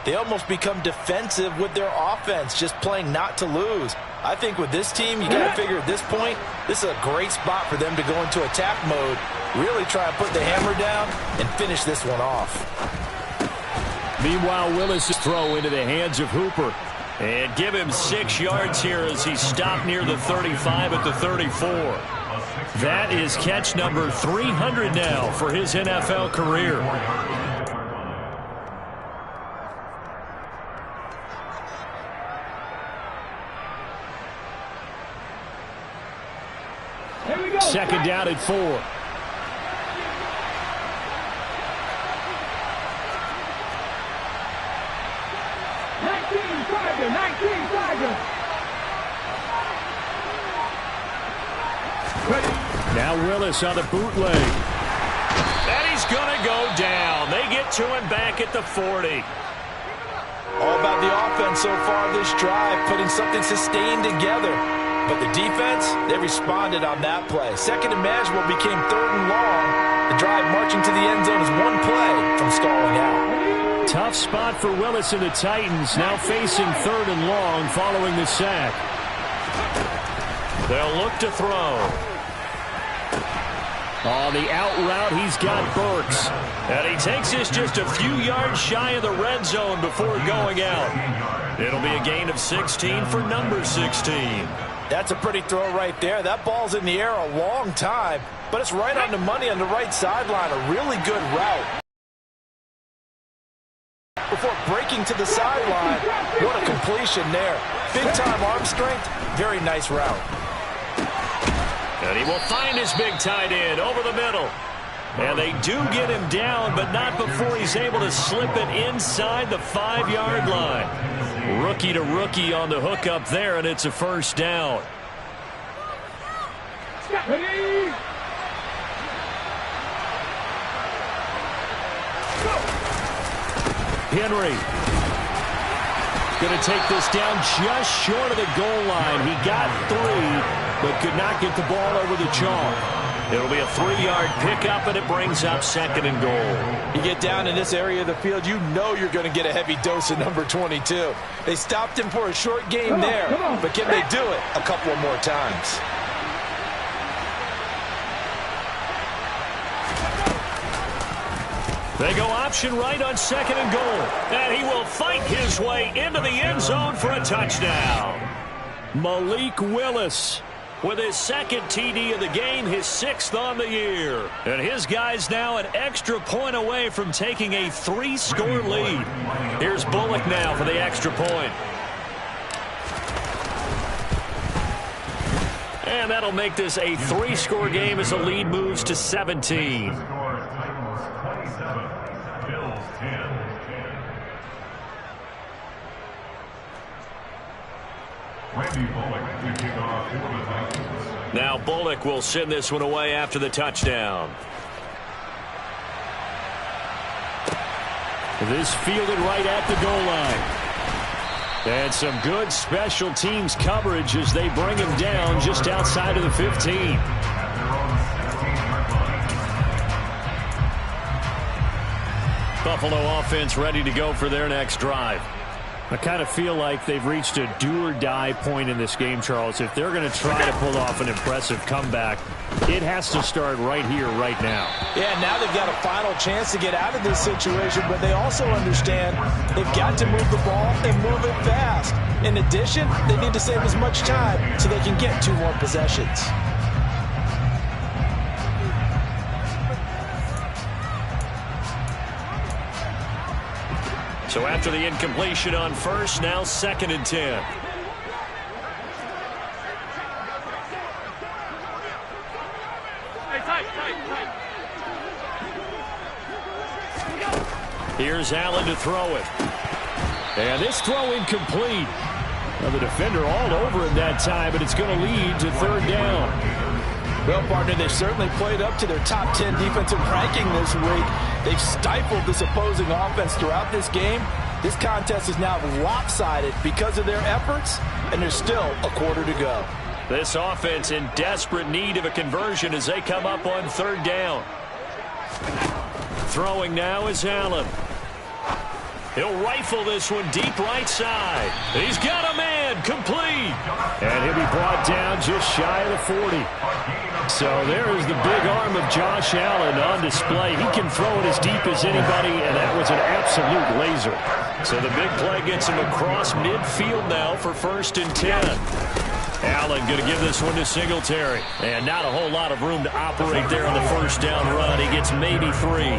they almost become defensive with their offense, just playing not to lose. I think with this team, you got to figure at this point, this is a great spot for them to go into attack mode, really try and put the hammer down and finish this one off. Meanwhile, Willis' throw into the hands of Hooper. And give him 6 yards here as he stopped near the 35 at the 34. That is catch number 300 now for his NFL career. Second down at 4. 19, Tiger. Now Willis on the bootleg. And he's going to go down. They get to him back at the 40. All about the offense so far this drive, putting something sustained together. But the defense, they responded on that play. Second and manageable became third and long. The drive marching to the end zone is one play from stalling out. Tough spot for Willis and the Titans, now facing third and long following the sack. They'll look to throw. On the out route, he's got Burks. And he takes this just a few yards shy of the red zone before going out. It'll be a gain of 16 for number 16. That's a pretty throw right there. That ball's in the air a long time, but it's right on the money on the right sideline. A really good route. Before breaking to the sideline, what a completion there. Big-time arm strength, very nice route. And he will find his big tight end over the middle. And they do get him down, but not before he's able to slip it inside the 5-yard line. Rookie to rookie on the hook up there, and it's a first down. Henry going to take this down just short of the goal line. He got 3, but could not get the ball over the chalk. It'll be a 3-yard pickup, and it brings up second and goal. You get down in this area of the field, you know you're going to get a heavy dose of number 22. They stopped him for a short game there, but can they do it a couple of more times? They go option right on second and goal. And he will fight his way into the end zone for a touchdown. Malik Willis with his second TD of the game, his 6th on the year. And his guys now an extra point away from taking a 3-score lead. Here's Bullock now for the extra point. And that'll make this a 3-score game as the lead moves to 17. Now Bullock will send this one away after the touchdown. This fielded right at the goal line. And some good special teams coverage as they bring him down just outside of the 15. Buffalo offense ready to go for their next drive. I kind of feel like they've reached a do-or-die point in this game, Charles. If they're going to try to pull off an impressive comeback, it has to start right here, right now. Yeah, now they've got a final chance to get out of this situation, but they also understand they've got to move the ball and move it fast. In addition, they need to save as much time so they can get 2 more possessions. So after the incompletion on first, now 2nd and 10. Hey, tight. Here's Allen to throw it. And this throw incomplete. Now the defender all over him that time, but it's going to lead to 3rd down. Well, partner, they've certainly played up to their top 10 defensive ranking this week. They've stifled this opposing offense throughout this game. This contest is now lopsided because of their efforts, and there's still a quarter to go. This offense in desperate need of a conversion as they come up on 3rd down. Throwing now is Allen. He'll rifle this one deep right side. He's got a man, complete. And he'll be brought down just shy of the 40. So there is the big arm of Josh Allen on display. He can throw it as deep as anybody, and that was an absolute laser. So the big play gets him across midfield now for 1st and 10. Allen going to give this one to Singletary. And not a whole lot of room to operate there on the 1st down run. He gets maybe 3.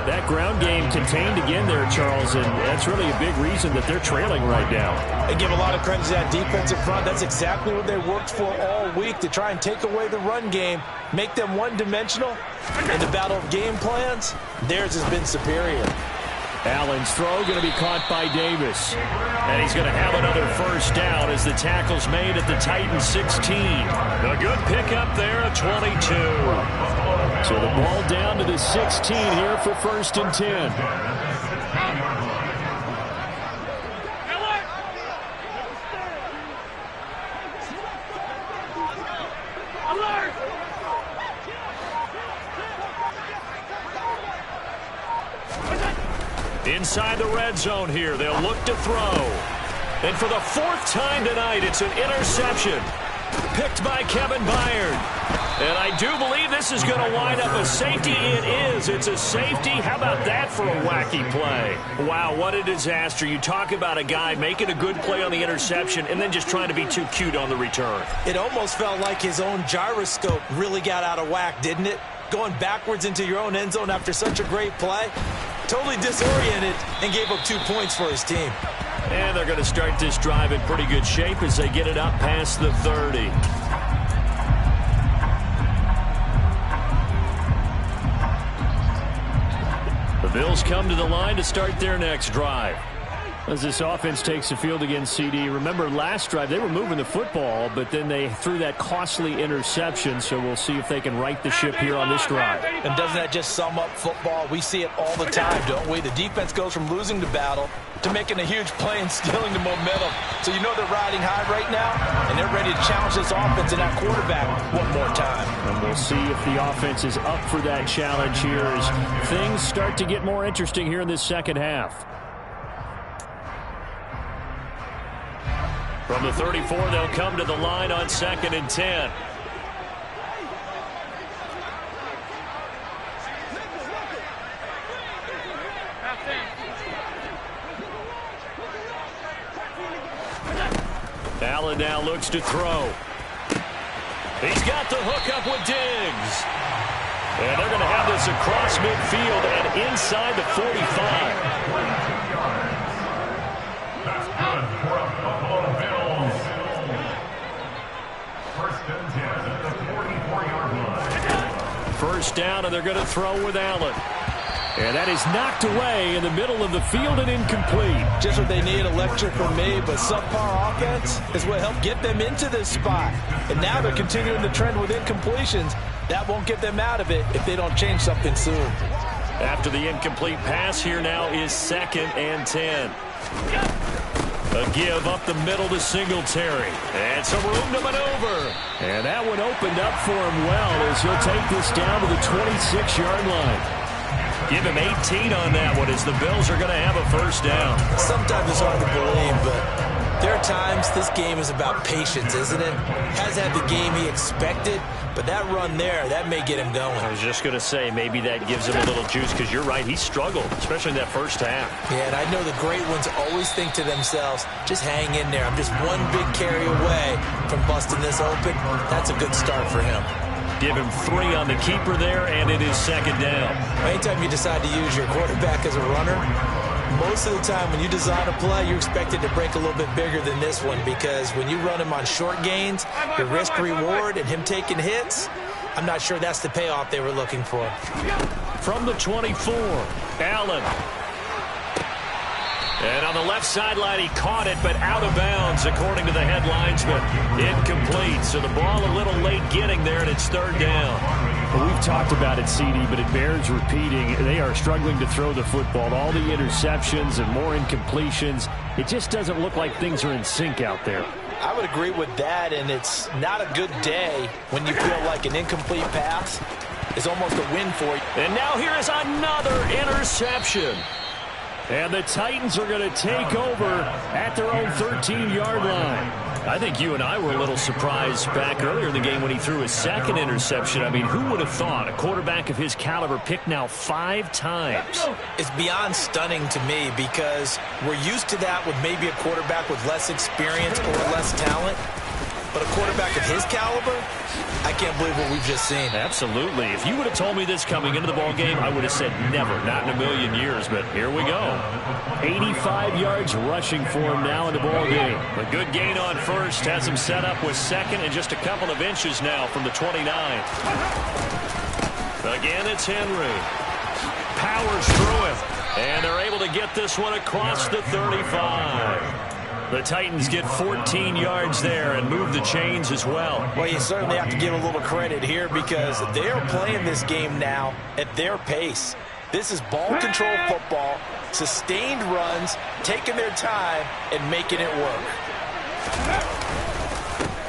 That ground game contained again there, Charles, and that's really a big reason that they're trailing right now. They give a lot of credit to that defensive front. That's exactly what they worked for all week, to try and take away the run game, make them one-dimensional. In the battle of game plans, theirs has been superior. Allen's throw going to be caught by Davis. And he's going to have another first down as the tackle's made at the Titans 16. A good pickup there at 22. So the ball down to the 16 here for 1st and 10. Inside the red zone here, they'll look to throw. And for the 4th time tonight, it's an interception. Picked by Kevin Byard. And I do believe this is going to wind up a safety. It is. It's a safety. How about that for a wacky play? Wow, what a disaster. You talk about a guy making a good play on the interception and then just trying to be too cute on the return. It almost felt like his own gyroscope really got out of whack, didn't it? Going backwards into your own end zone after such a great play. Totally disoriented and gave up 2 points for his team. And they're going to start this drive in pretty good shape as they get it up past the 30. The Bills come to the line to start their next drive. As this offense takes the field against CD, remember last drive they were moving the football, but then they threw that costly interception, so we'll see if they can right the ship here on this drive. And doesn't that just sum up football? We see it all the time, don't we? The defense goes from losing the battle to making a huge play and stealing the momentum. So you know they're riding high right now, and they're ready to challenge this offense and that quarterback one more time. And we'll see if the offense is up for that challenge here as things start to get more interesting here in this second half. From the 34, they'll come to the line on 2nd and 10. Allen now looks to throw. He's got the hook up with Diggs. And they're going to have this across midfield and inside the 45. First down, and they're going to throw with Allen. And that is knocked away in the middle of the field and incomplete. Just what they need, electric from me, but subpar offense is what helped get them into this spot. And now they're continuing the trend with incompletions. That won't get them out of it if they don't change something soon. After the incomplete pass, here now is 2nd and 10. A give up the middle to Singletary. And some room to maneuver. And that one opened up for him well as he'll take this down to the 26-yard line. Give him 18 on that one as the Bills are going to have a first down. Sometimes it's hard to believe, but there are times this game is about patience, isn't it? Hasn't had the game he expected, but that run there, that may get him going. I was just going to say, maybe that gives him a little juice because you're right, he struggled, especially in that first half. Yeah, and I know the great ones always think to themselves, just hang in there. I'm just one big carry away from busting this open. That's a good start for him. Give him 3 on the keeper there, and it is 2nd down. Anytime you decide to use your quarterback as a runner, most of the time when you design a play, you're expected to break a little bit bigger than this one because when you run him on short gains, your risk-reward and him taking hits, I'm not sure that's the payoff they were looking for. From the 24, Allen. And on the left sideline, he caught it, but out of bounds, according to the head linesman. Incomplete, so the ball a little late getting there, and it's 3rd down. Well, we've talked about it, CD, but it bears repeating. They are struggling to throw the football. All the interceptions and more incompletions. It just doesn't look like things are in sync out there. I would agree with that, and it's not a good day when you feel like an incomplete pass is almost a win for you. And now here is another interception. And the Titans are going to take over at their own 13-yard line. I think you and I were a little surprised back earlier in the game when he threw his 2nd interception. I mean, who would have thought a quarterback of his caliber picked now 5 times? It's beyond stunning to me because we're used to that with maybe a quarterback with less experience or less talent. But a quarterback of his caliber, I can't believe what we've just seen. Absolutely. If you would have told me this coming into the ball game, I would have said never, not in a million years. But here we go. 85 yards rushing for him now in the ball game. A good gain on first has him set up with second and just a couple of inches now from the 29. Again, it's Henry. Powers through him. And they're able to get this one across the 35. The Titans get 14 yards there and move the chains as well. Well, you certainly have to give a little credit here because they're playing this game now at their pace. This is ball control football, sustained runs, taking their time, and making it work.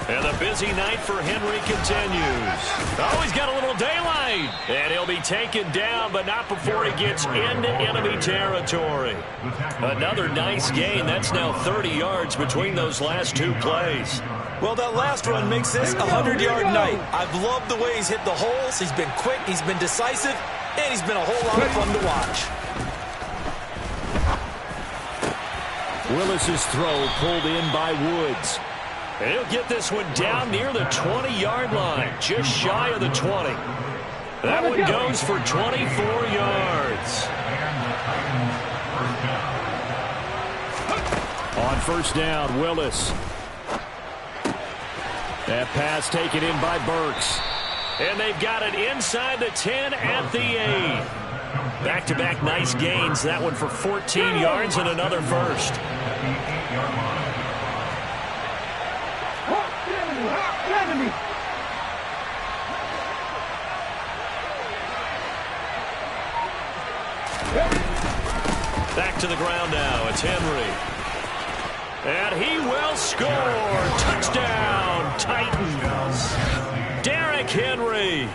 And the busy night for Henry continues. Oh, he's got a little daylight. And he'll be taken down, but not before he gets into enemy territory. Another nice gain. That's now 30 yards between those last two plays. Well, that last run makes this a 100-yard night. I've loved the way he's hit the holes. He's been quick, he's been decisive, and he's been a whole lot of fun to watch. Willis's throw pulled in by Woods. And he'll get this one down near the 20-yard line, just shy of the 20. That one goes for 24 yards. On first down, Willis. That pass taken in by Burks. And they've got it inside the 10 at the 8. Back-to-back nice gains. That one for 14 yards and another first. Back to the ground now. It's Henry. And he will score. Touchdown, Titans. Derrick Henry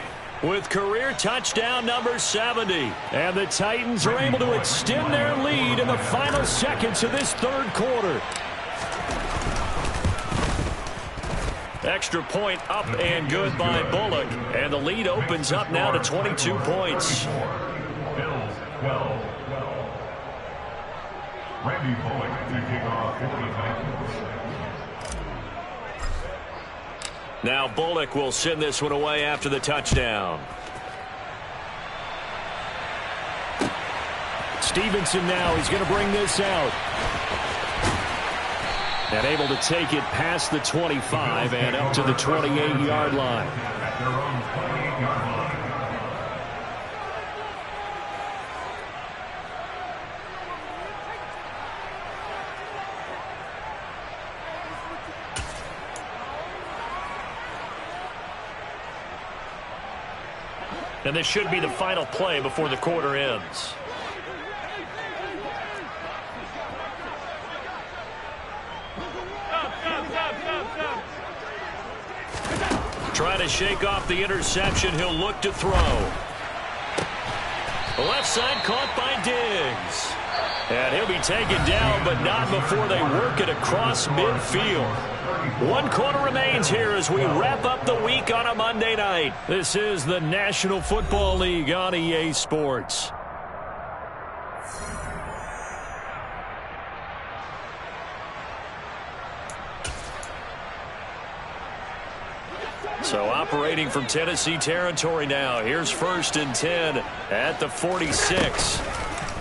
with career touchdown number 70. And the Titans are able to extend their lead in the final seconds of this third quarter. Extra point up and good by Bullock. And the lead opens up now to 22 points. Bills 12. Randy Bullock to kick off for the Titans. Now Bullock will send this one away after the touchdown. Stevenson now, he's going to bring this out. And able to take it past the 25 and up to the 28-yard line. At their own 28-yard line. And this should be the final play before the quarter ends. Try to shake off the interception. He'll look to throw. The left side caught by Diggs. And he'll be taken down, but not before they work it across midfield. 1 quarter remains here as we wrap up the week on a Monday night. This is the National Football League on EA Sports. So operating from Tennessee territory now. Here's 1st and 10 at the 46.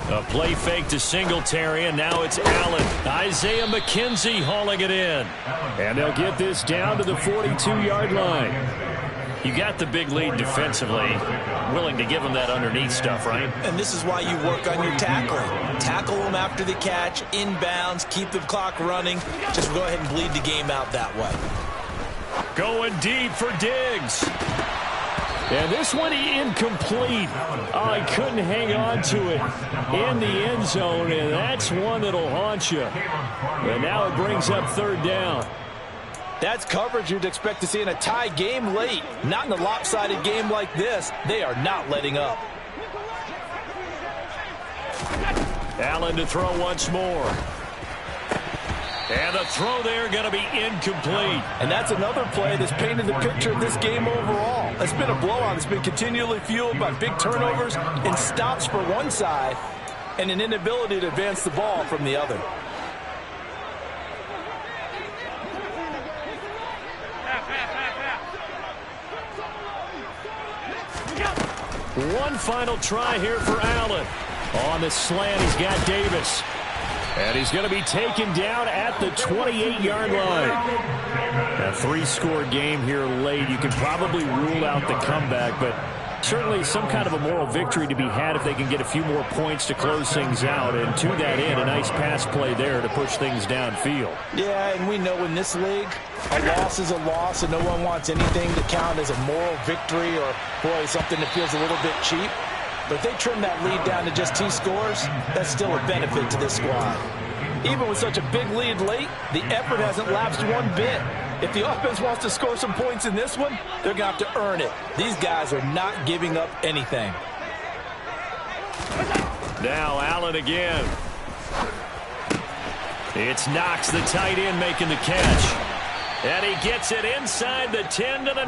A play fake to Singletary, and now it's Allen. Isaiah McKenzie hauling it in. And they'll get this down to the 42-yard line. You got the big lead defensively. Willing to give them that underneath stuff, right? And this is why you work on your tackling. Tackle them after the catch, inbounds, keep the clock running. Just go ahead and bleed the game out that way. Going deep for Diggs. And this one incomplete. Oh, he couldn't hang on to it in the end zone, and that's one that'll haunt you. And now it brings up 3rd down. That's coverage you'd expect to see in a tie game late. Not in a lopsided game like this. They are not letting up. Allen to throw once more. And the throw there going to be incomplete. And that's another play that's painted the picture of this game overall. It's been a blowout. It's been continually fueled by big turnovers and stops for one side and an inability to advance the ball from the other. One final try here for Allen. On the slant, he's got Davis. And he's going to be taken down at the 28-yard line. A 3-score game here late. You can probably rule out the comeback, but certainly some kind of a moral victory to be had if they can get a few more points to close things out. And to that end, a nice pass play there to push things downfield. Yeah, and we know in this league, a loss is a loss, and no one wants anything to count as a moral victory or, boy, something that feels a little bit cheap. But if they trim that lead down to just 2 scores, that's still a benefit to this squad. Even with such a big lead late, the effort hasn't lapsed one bit. If the offense wants to score some points in this one, they're going to have to earn it. These guys are not giving up anything. Now Allen again. It's Knox, the tight end, making the catch. And he gets it inside the 10 to the 9.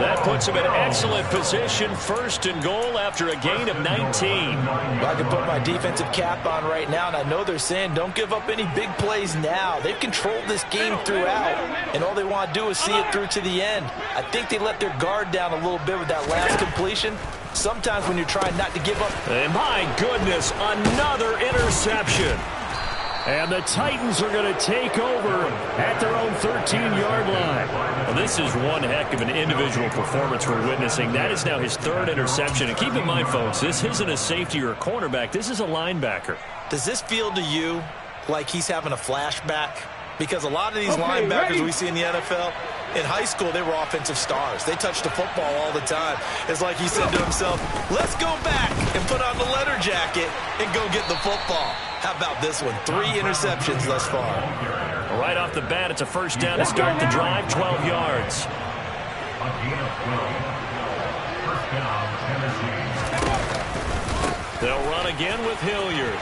That puts him in excellent position, 1st and goal after a gain of 19. Well, I can put my defensive cap on right now, and I know they're saying don't give up any big plays now. They've controlled this game throughout, and all they want to do is see it through to the end. I think they let their guard down a little bit with that last completion. Sometimes when you're trying not to give up. And my goodness, another interception. And the Titans are going to take over at their own 13-yard line. Well, this is one heck of an individual performance we're witnessing. That is now his 3rd interception. And keep in mind, folks, this isn't a safety or a cornerback. This is a linebacker. Does this feel to you like he's having a flashback? Because a lot of these linebackers we see in the NFL, in high school, they were offensive stars. They touched the football all the time. It's like he said to himself, let's go back and put on the leather jacket and go get the football. How about this one? 3 interceptions thus far. Right off the bat, it's a 1st down to start the drive, 12 yards. They'll run again with Hilliard.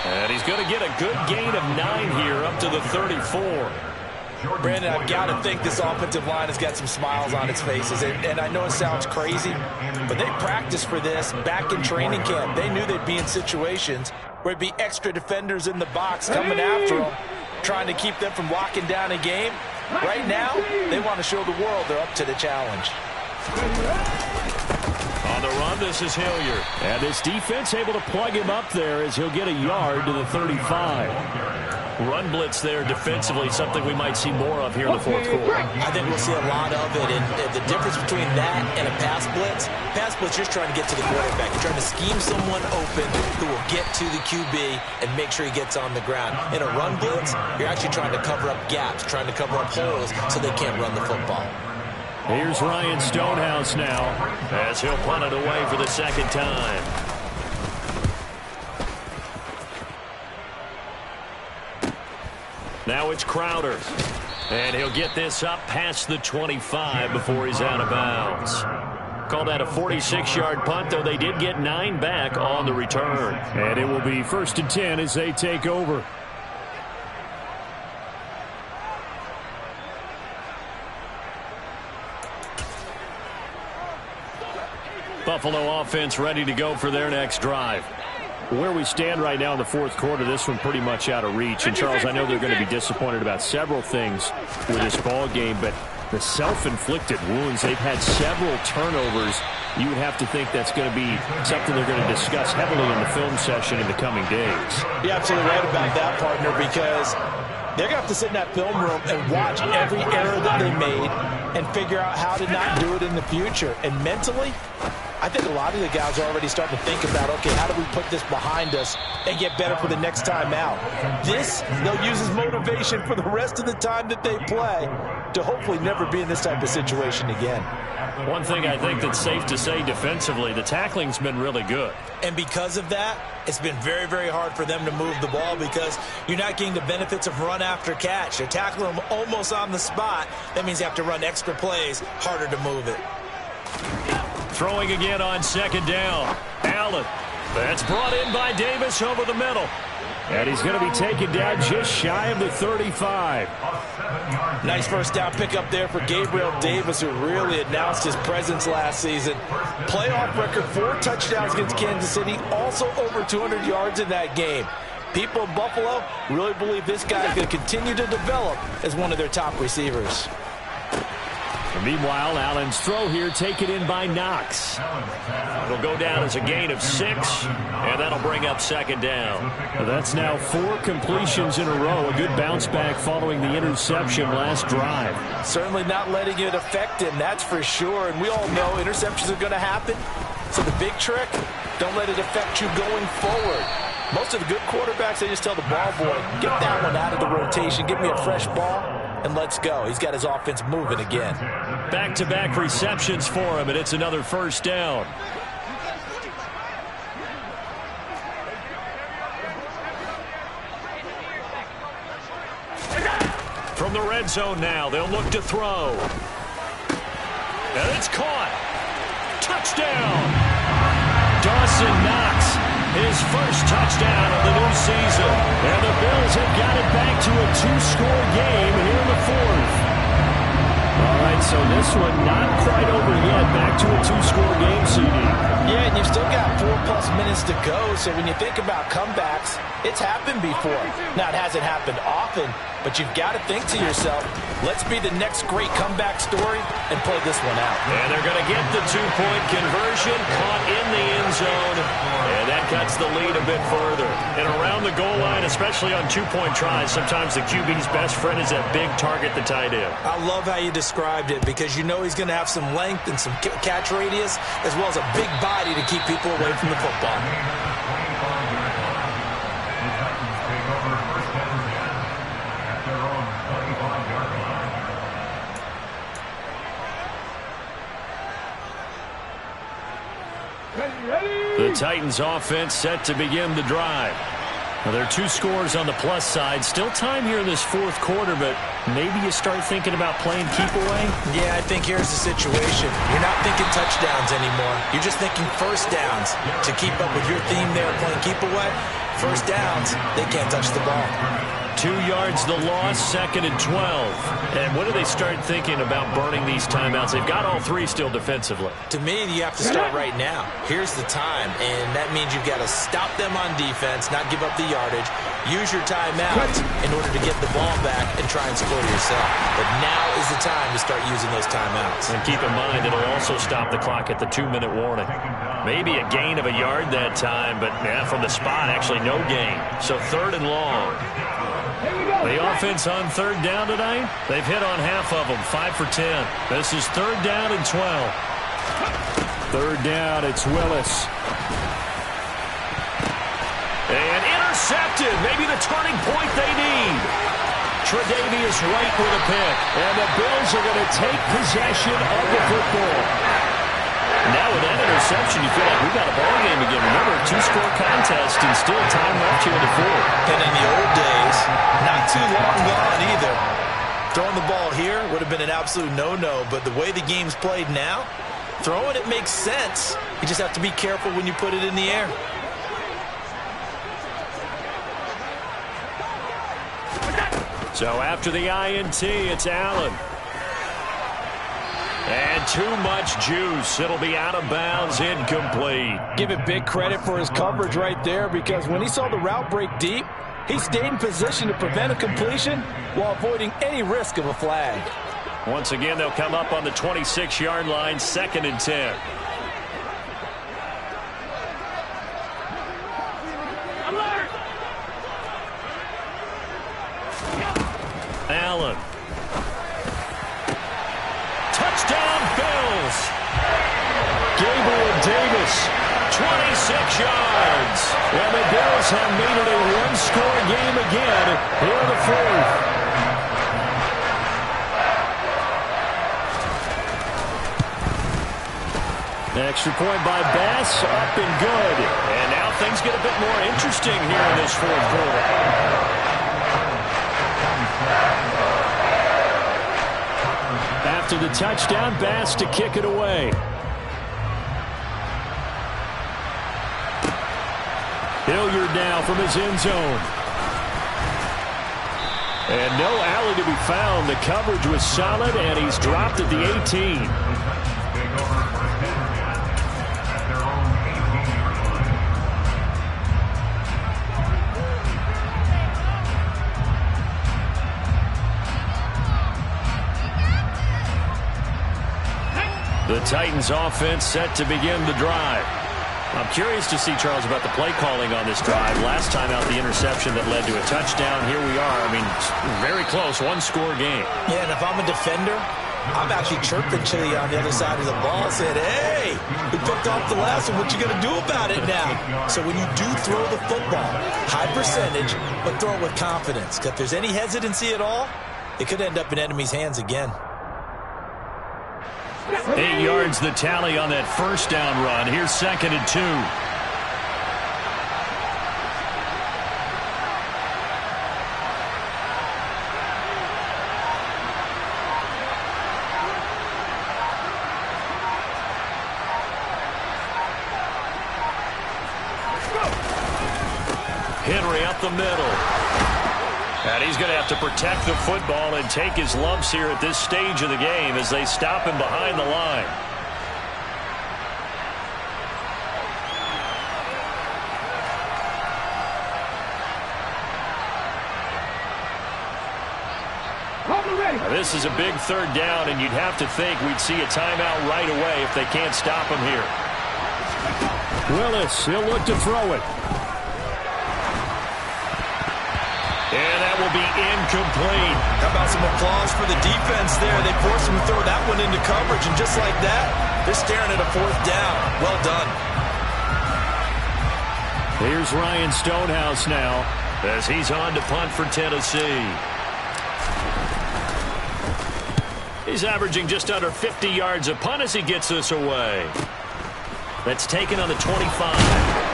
And he's going to get a good gain of 9 here up to the 34. Brandon, I've got to think this offensive line has got some smiles on its faces. And I know it sounds crazy, but they practiced for this back in training camp. They knew they'd be in situations where it'd be extra defenders in the box coming after them, trying to keep them from locking down a game. Right now, they want to show the world they're up to the challenge. On the run, this is Hilliard. And this defense able to plug him up there as he'll get a yard to the 35. Run blitz there defensively, something we might see more of here in the 4th quarter. I think we'll see a lot of it. And the difference between that and a pass blitz, you're just trying to get to the quarterback. You're trying to scheme someone open who will get to the QB and make sure he gets on the ground. In a run blitz, you're actually trying to cover up gaps, trying to cover up holes so they can't run the football. Here's Ryan Stonehouse now as he'll punt it away for the 2nd time. Now it's Crowder. And he'll get this up past the 25 before he's out of bounds. Call that a 46-yard punt, though they did get 9 back on the return. And it will be 1st and 10 as they take over. Buffalo offense ready to go for their next drive. Where we stand right now in the 4th quarter, this one pretty much out of reach. And, Charles, I know they're going to be disappointed about several things with this ball game, but the self-inflicted wounds, they've had several turnovers. You would have to think that's going to be something they're going to discuss heavily in the film session in the coming days. You're absolutely right about that, partner, because they're going to have to sit in that film room and watch every error that they made and figure out how to not do it in the future. And mentally, I think a lot of the guys are already starting to think about, okay, how do we put this behind us and get better for the next time out? This, they'll use as motivation for the rest of the time that they play to hopefully never be in this type of situation again. One thing I think that's safe to say defensively, the tackling's been really good. And because of that, it's been very, very hard for them to move the ball because you're not getting the benefits of run after catch. You're tackling them almost on the spot. That means you have to run extra plays, harder to move it. Throwing again on 2nd down. Allen. That's brought in by Davis over the middle. And he's going to be taken down just shy of the 35. Nice 1st down pickup there for Gabriel Davis, who really announced his presence last season. Playoff record, 4 touchdowns against Kansas City, also over 200 yards in that game. People in Buffalo really believe this guy is going to continue to develop as one of their top receivers. Meanwhile, Allen's throw here taken in by Knox. It'll go down as a gain of 6, and that'll bring up second down. That's now 4 completions in a row. A good bounce back following the interception last drive. Certainly not letting it affect him, that's for sure. And we all know interceptions are going to happen. So the big trick, don't let it affect you going forward. Most of the good quarterbacks, they just tell the ball boy, get that one out of the rotation, give me a fresh ball, and let's go. He's got his offense moving again. Back-to-back receptions for him, and it's another first down. From the red zone now, they'll look to throw. And it's caught. Touchdown. Dawson Knox, his first touchdown of the new season. And the Bills have got it back to a 2-score game here in the 4th. All right, so this one not quite over yet. Back to a 2-score game, CD. Yeah, and you've still got 4+ minutes to go. So when you think about comebacks, it's happened before. Now, it hasn't happened often, but you've got to think to yourself, let's be the next great comeback story and play this one out. And they're going to get the 2-point conversion, caught in the end zone, and that cuts the lead a bit further. And around the goal line, especially on 2-point tries, sometimes the QB's best friend is that big target, the tight end. I love how you described it because you know he's going to have some length and some catch radius as well as a big body to keep people away from the football. The Titans offense set to begin the drive. Well, there are 2 scores on the plus side. Still time here in this 4th quarter, but maybe you start thinking about playing keep away? Yeah, I think here's the situation. You're not thinking touchdowns anymore. You're just thinking first downs. To keep up with your theme there, playing keep away, first downs, they can't touch the ball. 2 yards the loss, 2nd and 12. And when do they start thinking about burning these timeouts? They've got all 3 still defensively. To me, you have to start right now. Here's the time, and that means you've got to stop them on defense, not give up the yardage, use your timeouts in order to get the ball back and try and score yourself. But now is the time to start using those timeouts. And keep in mind, it'll also stop the clock at the 2-minute warning. Maybe a gain of a yard that time, but from the spot, actually no gain. So 3rd and long. The offense on 3rd down tonight, they've hit on half of them, 5 for 10. This is 3rd down and 12. 3rd down, it's Willis. And intercepted, maybe the turning point they need. Tre'Davious White with a pick, and the Bills are going to take possession of the football. Now with that interception, you feel like we've got a ball game again. Remember, 2-score contest and still time left here in the 4th. And in the old days, not too long gone either. Throwing the ball here would have been an absolute no-no, but the way the game's played now, throwing it makes sense. You just have to be careful when you put it in the air. So after the INT, it's Allen. And too much juice. It'll be out of bounds, incomplete. Give it big credit for his coverage right there because when he saw the route break deep, he stayed in position to prevent a completion while avoiding any risk of a flag. Once again, they'll come up on the 26-yard line, 2nd and 10. Allen. Touchdown, Bills. Gabriel Davis, 26 yards. And the Bills have made it a 1-score game again here in the 4th. Extra point by Bass, up and good. And now things get a bit more interesting here in this 4th quarter. After the touchdown, Bass to kick it away. Hilliard now from his end zone. And no alley to be found. The coverage was solid, and he's dropped at the 18. Titans offense set to begin the drive. I'm curious to see, Charles, about the play calling on this drive. Last time out, the interception that led to a touchdown. Here we are. I mean, very close, one-score game. Yeah, and if I'm a defender, I'm actually chirping Chili on the other side of the ball, saying, hey, we picked off the last one. What you going to do about it now? So when you do throw the football, high percentage, but throw it with confidence. If there's any hesitancy at all, it could end up in enemy's hands again. 8 yards the tally on that first down run. Here's 2nd and 2. Henry up the middle. And he's going to have to protect the football and take his lumps here at this stage of the game as they stop him behind the line. Now, this is a big 3rd down, and you'd have to think we'd see a timeout right away if they can't stop him here. Willis, he'll look to throw it. And that will be incomplete. How about some applause for the defense there? They forced him to throw that one into coverage, and just like that, they're staring at a 4th down. Well done. Here's Ryan Stonehouse now as he's on to punt for Tennessee. He's averaging just under 50 yards a punt as he gets this away. That's taken on the 25.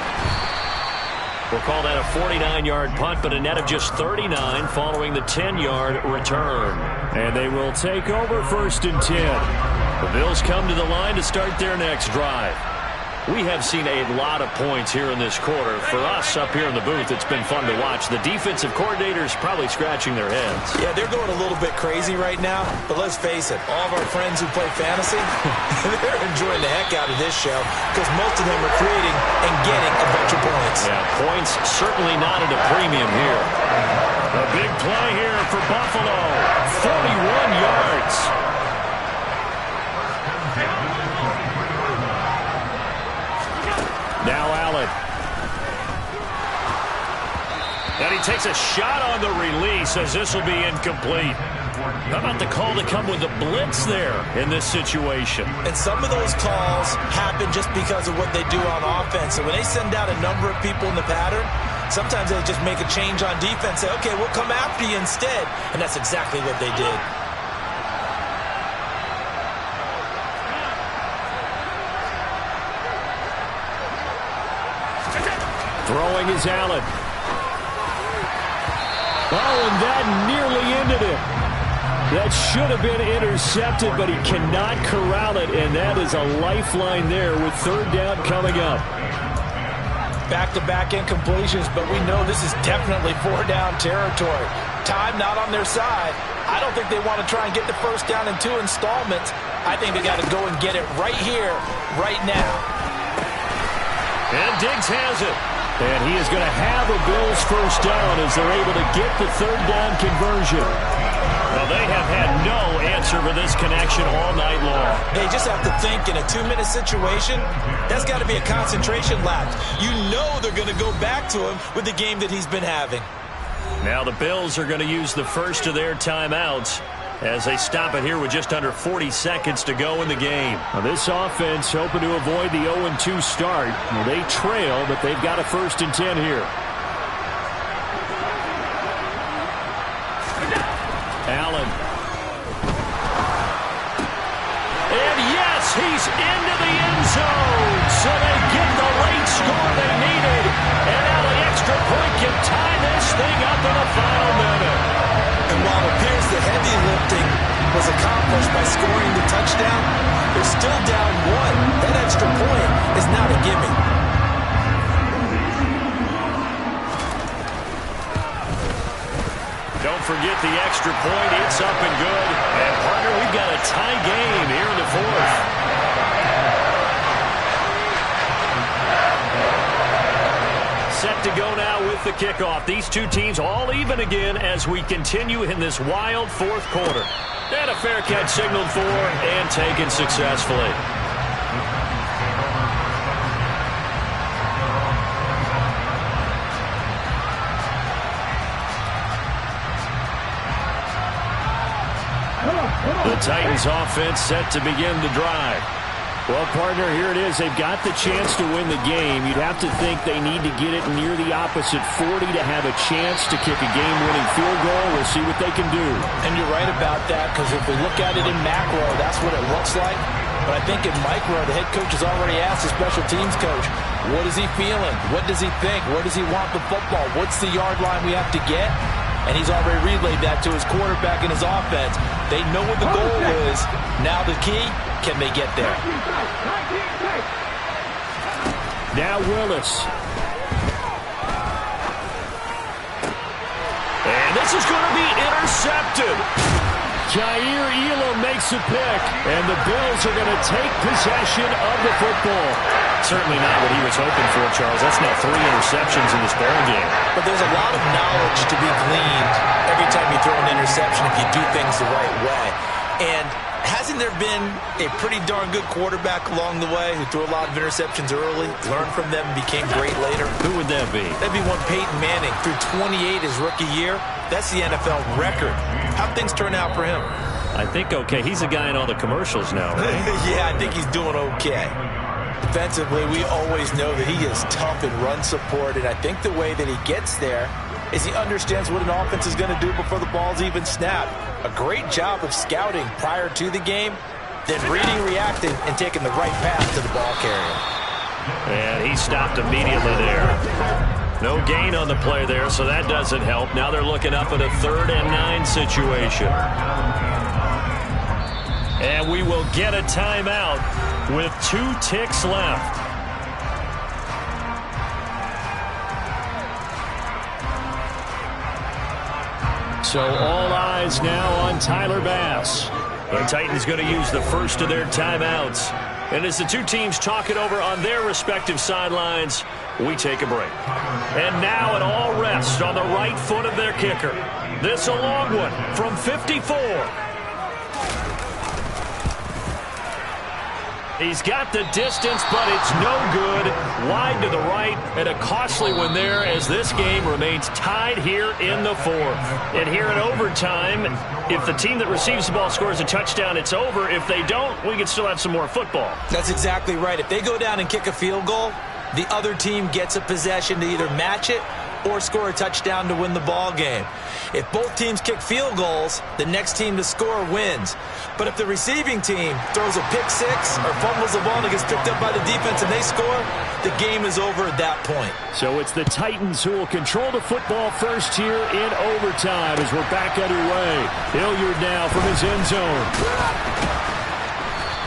We'll call that a 49-yard punt, but a net of just 39 following the 10-yard return. And they will take over 1st and 10. The Bills come to the line to start their next drive. We have seen a lot of points here in this quarter. For us up here in the booth, it's been fun to watch. The defensive coordinators probably scratching their heads. Yeah, they're going a little bit crazy right now, but let's face it, all of our friends who play fantasy, they're enjoying the heck out of this show because most of them are creating and getting a bunch of points. Yeah, points certainly not at a premium here. A big play here for Buffalo. 41 yards. Now Allen. And he takes a shot on the release as this will be incomplete. How about the call to come with the blitz there in this situation? And some of those calls happen just because of what they do on offense. So when they send out a number of people in the pattern, sometimes they just make a change on defense, say, okay, we'll come after you instead. And that's exactly what they did. Throwing is Allen. Oh, and that nearly ended it. That should have been intercepted, but he cannot corral it, and that is a lifeline there with 3rd down coming up. Back-to-back incompletions, but we know this is definitely 4-down territory. Time not on their side. I don't think they want to try and get the 1st down in 2 installments. I think they got to go and get it right here, right now. And Diggs has it. And he is going to have a Bills 1st down as they're able to get the 3rd down conversion. Well, they have had no answer for this connection all night long. They just have to think in a 2-minute situation, that's got to be a concentration lapse. You know they're going to go back to him with the game that he's been having. Now the Bills are going to use the first of their timeouts as they stop it here with just under 40 seconds to go in the game. Now this offense hoping to avoid the 0-2 start. Well, they trail, but they've got a 1st and 10 here. Allen. And yes, he's into the end zone. So they get the late score they needed. And now the extra point can tie this thing up in the final minute. And while it appears the heavy lifting was accomplished by scoring the touchdown, they're still down 1. That extra point is not a gimme. Don't forget the extra point. It's up and good. And, partner, we've got a tie game here in the 4th. Set to go now with the kickoff. These two teams all even again as we continue in this wild 4th quarter. And a fair catch signaled for and taken successfully. Titans offense set to begin the drive. Well, partner, here it is. They've got the chance to win the game. You'd have to think they need to get it near the opposite 40 to have a chance to kick a game-winning field goal. We'll see what they can do. And you're right about that, because if we look at it in macro, that's what it looks like. But I think in micro, the head coach has already asked the special teams coach, what is he feeling? What does he think? Where does he want the football? What's the yard line we have to get? And he's already relayed that to his quarterback and his offense. They know what the goal is. Now the key, can they get there? Now Willis. And this is going to be intercepted. Jair Elam makes a pick, and the Bills are going to take possession of the football. Certainly not what he was hoping for, Charles. That's now 3 interceptions in this ball game. But there's a lot of knowledge to be gleaned every time you throw an interception if you do things the right way. And hasn't there been a pretty darn good quarterback along the way who threw a lot of interceptions early, learned from them, and became great later? Who would that be? That'd be one Peyton Manning. Threw 28 his rookie year. That's the NFL record. How'd things turn out for him? I think okay. He's a guy in all the commercials now, right? Yeah, I think he's doing okay. Defensively, we always know that he is tough in run support, and I think the way that he gets there is he understands what an offense is going to do before the ball's even snapped. A great job of scouting prior to the game, then reading, reacting, and taking the right path to the ball carrier. And he stopped immediately there. No gain on the play there, so that doesn't help. Now they're looking up at a 3rd and 9 situation. And we will get a timeout with 2 ticks left. So all eyes now on Tyler Bass. The Titans going to use the first of their timeouts. And as the two teams talk it over on their respective sidelines, we take a break. And now it all rests on the right foot of their kicker. This a long one from 54. He's got the distance, but it's no good. Wide to the right, and a costly one there as this game remains tied here in the 4th. And here in overtime, if the team that receives the ball scores a touchdown, it's over. If they don't, we can still have some more football. That's exactly right. If they go down and kick a field goal, the other team gets a possession to either match it or score a touchdown to win the ball game. If both teams kick field goals, the next team to score wins. But if the receiving team throws a pick six or fumbles the ball and it gets picked up by the defense and they score, the game is over at that point. So it's the Titans who will control the football first here in overtime as we're back underway. Hilliard now from his end zone.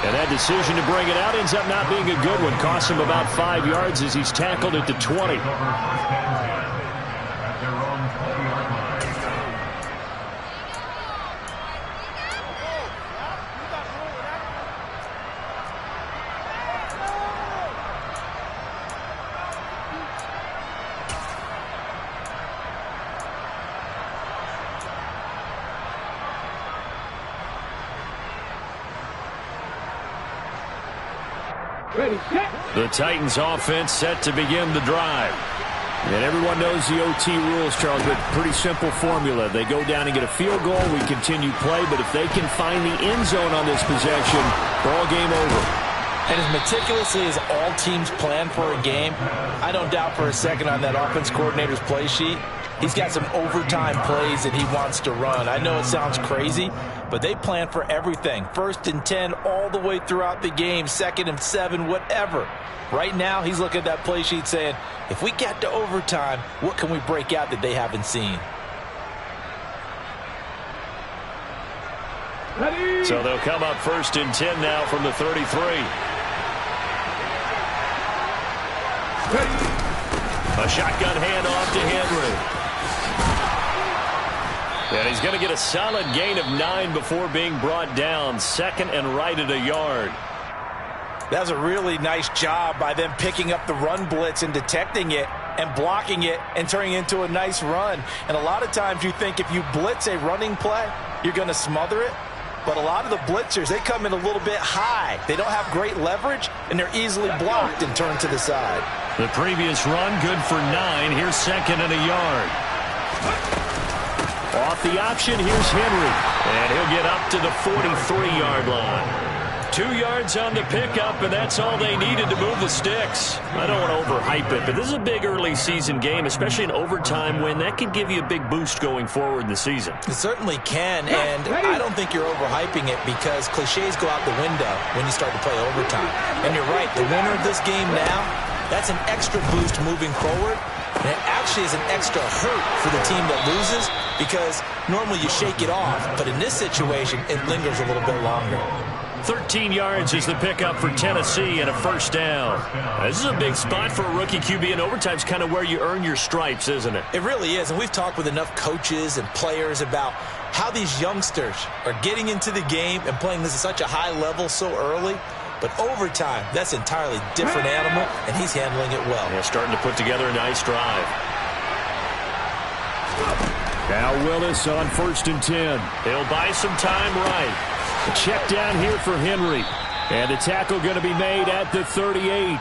And that decision to bring it out ends up not being a good one. Costs him about 5 yards as he's tackled at the 20. The Titans offense set to begin the drive. And everyone knows the OT rules, Charles, but pretty simple formula. They go down and get a field goal, we continue play, but if they can find the end zone on this possession, ball game over. And as meticulously as all teams plan for a game, I don't doubt for a second on that offense coordinator's play sheet, he's got some overtime plays that he wants to run. I know it sounds crazy, but they plan for everything. 1st and 10 all the way throughout the game, 2nd and 7, whatever. Right now, he's looking at that play sheet saying, if we get to overtime, what can we break out that they haven't seen? So they'll come up 1st and 10 now from the 33. A shotgun handoff to Henry. And he's going to get a solid gain of 9 before being brought down. 2nd and right at a yard. That was a really nice job by them picking up the run blitz and detecting it and blocking it and turning it into a nice run. And a lot of times you think if you blitz a running play, you're going to smother it. But a lot of the blitzers, they come in a little bit high. They don't have great leverage, and they're easily blocked and turned to the side. The previous run, good for 9. Here's 2nd and a yard. Off the option, here's Henry. And he'll get up to the 43-yard line. 2 yards on the pickup, and that's all they needed to move the sticks. I don't want to overhype it, but this is a big early season game, especially an overtime win. That could give you a big boost going forward in the season. It certainly can, and I don't think you're overhyping it because cliches go out the window when you start to play overtime. And you're right, the winner of this game now, that's an extra boost moving forward. And it actually is an extra hurt for the team that loses because normally you shake it off, but in this situation, it lingers a little bit longer. 13 yards is the pickup for Tennessee and a first down. This is a big spot for a rookie QB, and overtime's kind of where you earn your stripes, isn't it? It really is, and we've talked with enough coaches and players about how these youngsters are getting into the game and playing this at such a high level so early. But overtime, that's an entirely different animal, and he's handling it well. Yeah, starting to put together a nice drive. Now Willis on 1st and 10. He'll buy some time right. A check down here for Henry. And the tackle going to be made at the 38.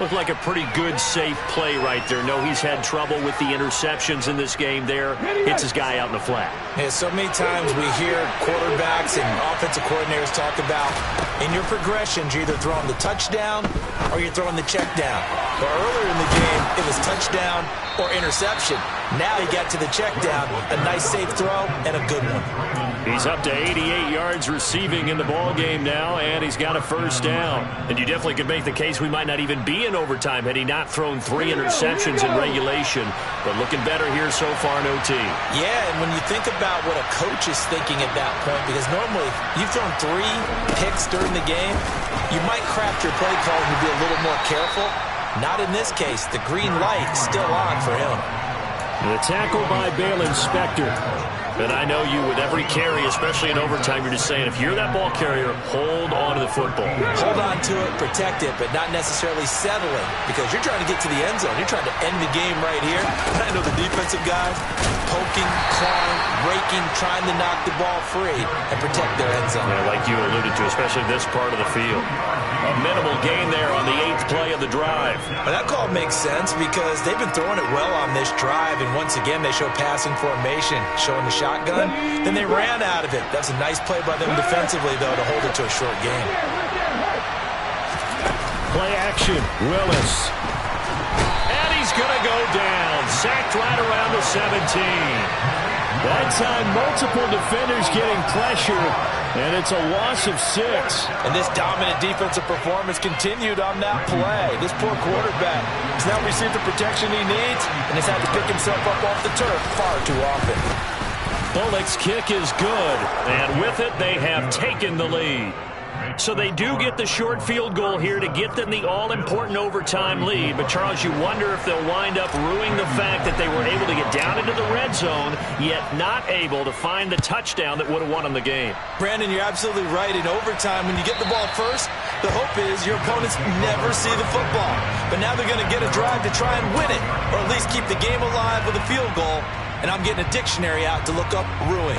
Looked like a pretty good, safe play right there. No, he's had trouble with the interceptions in this game there. Hits his guy out in the flat. Yeah, so many times we hear quarterbacks and offensive coordinators talk about in your progressions, you're either throwing the touchdown or you're throwing the check down. But earlier in the game, it was touchdown or interception. Now he got to the check down, a nice safe throw, and a good one. He's up to 88 yards receiving in the ball game now, and he's got a first down. And you definitely could make the case we might not even be in overtime had he not thrown 3 interceptions in regulation. But looking better here so far in OT. Yeah, and when you think about what a coach is thinking at that point, because normally you've thrown 3 picks during the game, you might craft your play call and be a little more careful. Not in this case. The green light is still on for him. The tackle by Balen Spector. And I know you with every carry, especially in overtime, you're just saying if you're that ball carrier, hold on to the football. Hold on to it, protect it, but not necessarily settling because you're trying to get to the end zone. You're trying to end the game right here. And I know the defensive guys poking, clawing, raking, trying to knock the ball free and protect their end zone. Yeah, like you alluded to, especially this part of the field. A minimal gain there on the 8th play of the drive. Well, that call makes sense because they've been throwing it well on this drive, and once again they show passing formation, showing the shotgun. Then they ran out of it. That's a nice play by them defensively, though, to hold it to a short game. Play action, Willis. And he's going to go down. Sacked right around the 17. That time, multiple defenders getting pressure, and it's a loss of 6. And this dominant defensive performance continued on that play. This poor quarterback has now received the protection he needs and has had to pick himself up off the turf far too often. Bullock's kick is good, and with it, they have taken the lead. So they do get the short field goal here to get them the all-important overtime lead. But, Charles, you wonder if they'll wind up ruining the fact that they were able to get down into the red zone, yet not able to find the touchdown that would have won them the game. Brandon, you're absolutely right. In overtime, when you get the ball first, the hope is your opponents never see the football. But now they're going to get a drive to try and win it, or at least keep the game alive with a field goal. And I'm getting a dictionary out to look up ruin.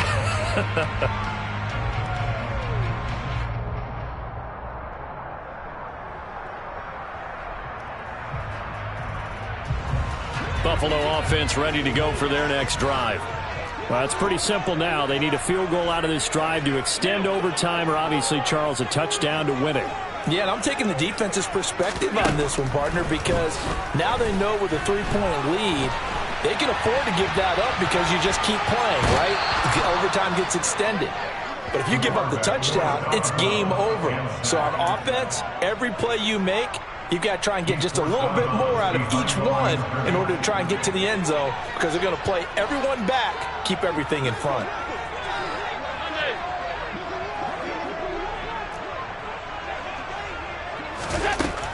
Buffalo offense ready to go for their next drive. Well, it's pretty simple now. They need a field goal out of this drive to extend overtime, or obviously, Charles, a touchdown to win it. Yeah, and I'm taking the defense's perspective on this one, partner, because now they know with a 3-point lead, they can afford to give that up because you just keep playing, right? The overtime gets extended. But if you give up the touchdown, it's game over. So on offense, every play you make, you've got to try and get just a little bit more out of each one in order to try and get to the end zone because they're going to play everyone back, keep everything in front.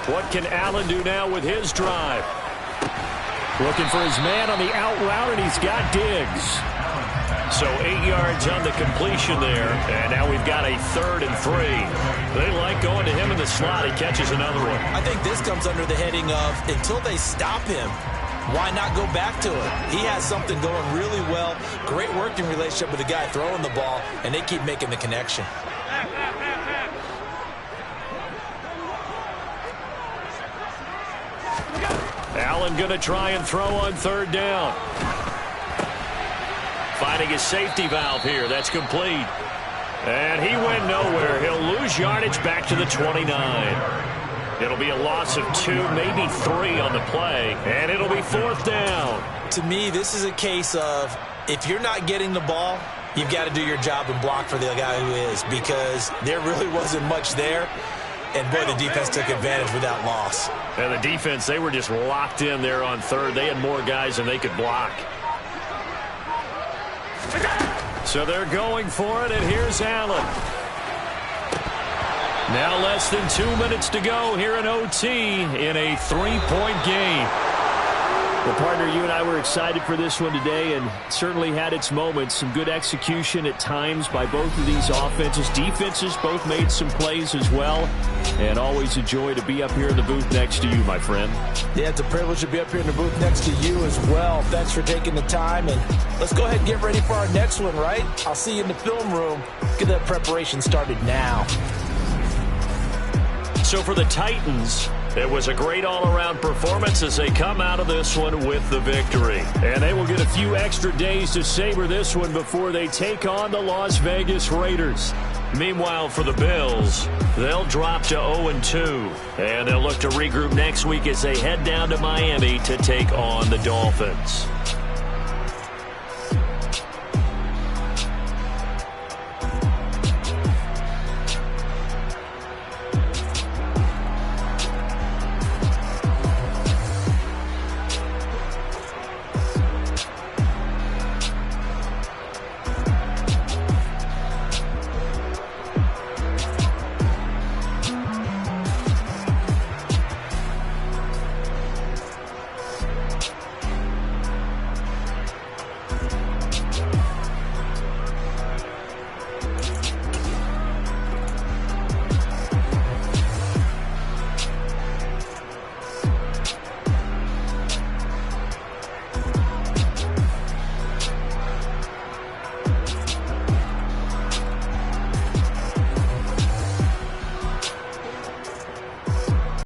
What can Allen do now with his drive? Looking for his man on the out route, and he's got Diggs. So 8 yards on the completion there, and now we've got a 3rd and 3. They like going to him in the slot. He catches another one. I think this comes under the heading of until they stop him, why not go back to it? He has something going really well, great working relationship with the guy throwing the ball, and they keep making the connection. Allen going to try and throw on 3rd down. Finding his safety valve here. That's complete. And he went nowhere. He'll lose yardage back to the 29. It'll be a loss of 2, maybe 3 on the play. And it'll be 4th down. To me, this is a case of if you're not getting the ball, you've got to do your job and block for the guy who is, because there really wasn't much there. And, boy, the defense took advantage with that loss. And the defense, they were just locked in there on third. They had more guys than they could block. So they're going for it, and here's Allen. Now less than 2 minutes to go here in OT in a 3-point game. Well, partner, you and I were excited for this one today, and certainly had its moments. Some good execution at times by both of these offenses. Defenses both made some plays as well. And always a joy to be up here in the booth next to you, my friend. Yeah, it's a privilege to be up here in the booth next to you as well. Thanks for taking the time. And let's go ahead and get ready for our next one, right? I'll see you in the film room. Get that preparation started now. So for the Titans, it was a great all-around performance as they come out of this one with the victory. And they will get a few extra days to savor this one before they take on the Las Vegas Raiders. Meanwhile, for the Bills, they'll drop to 0-2. And they'll look to regroup next week as they head down to Miami to take on the Dolphins.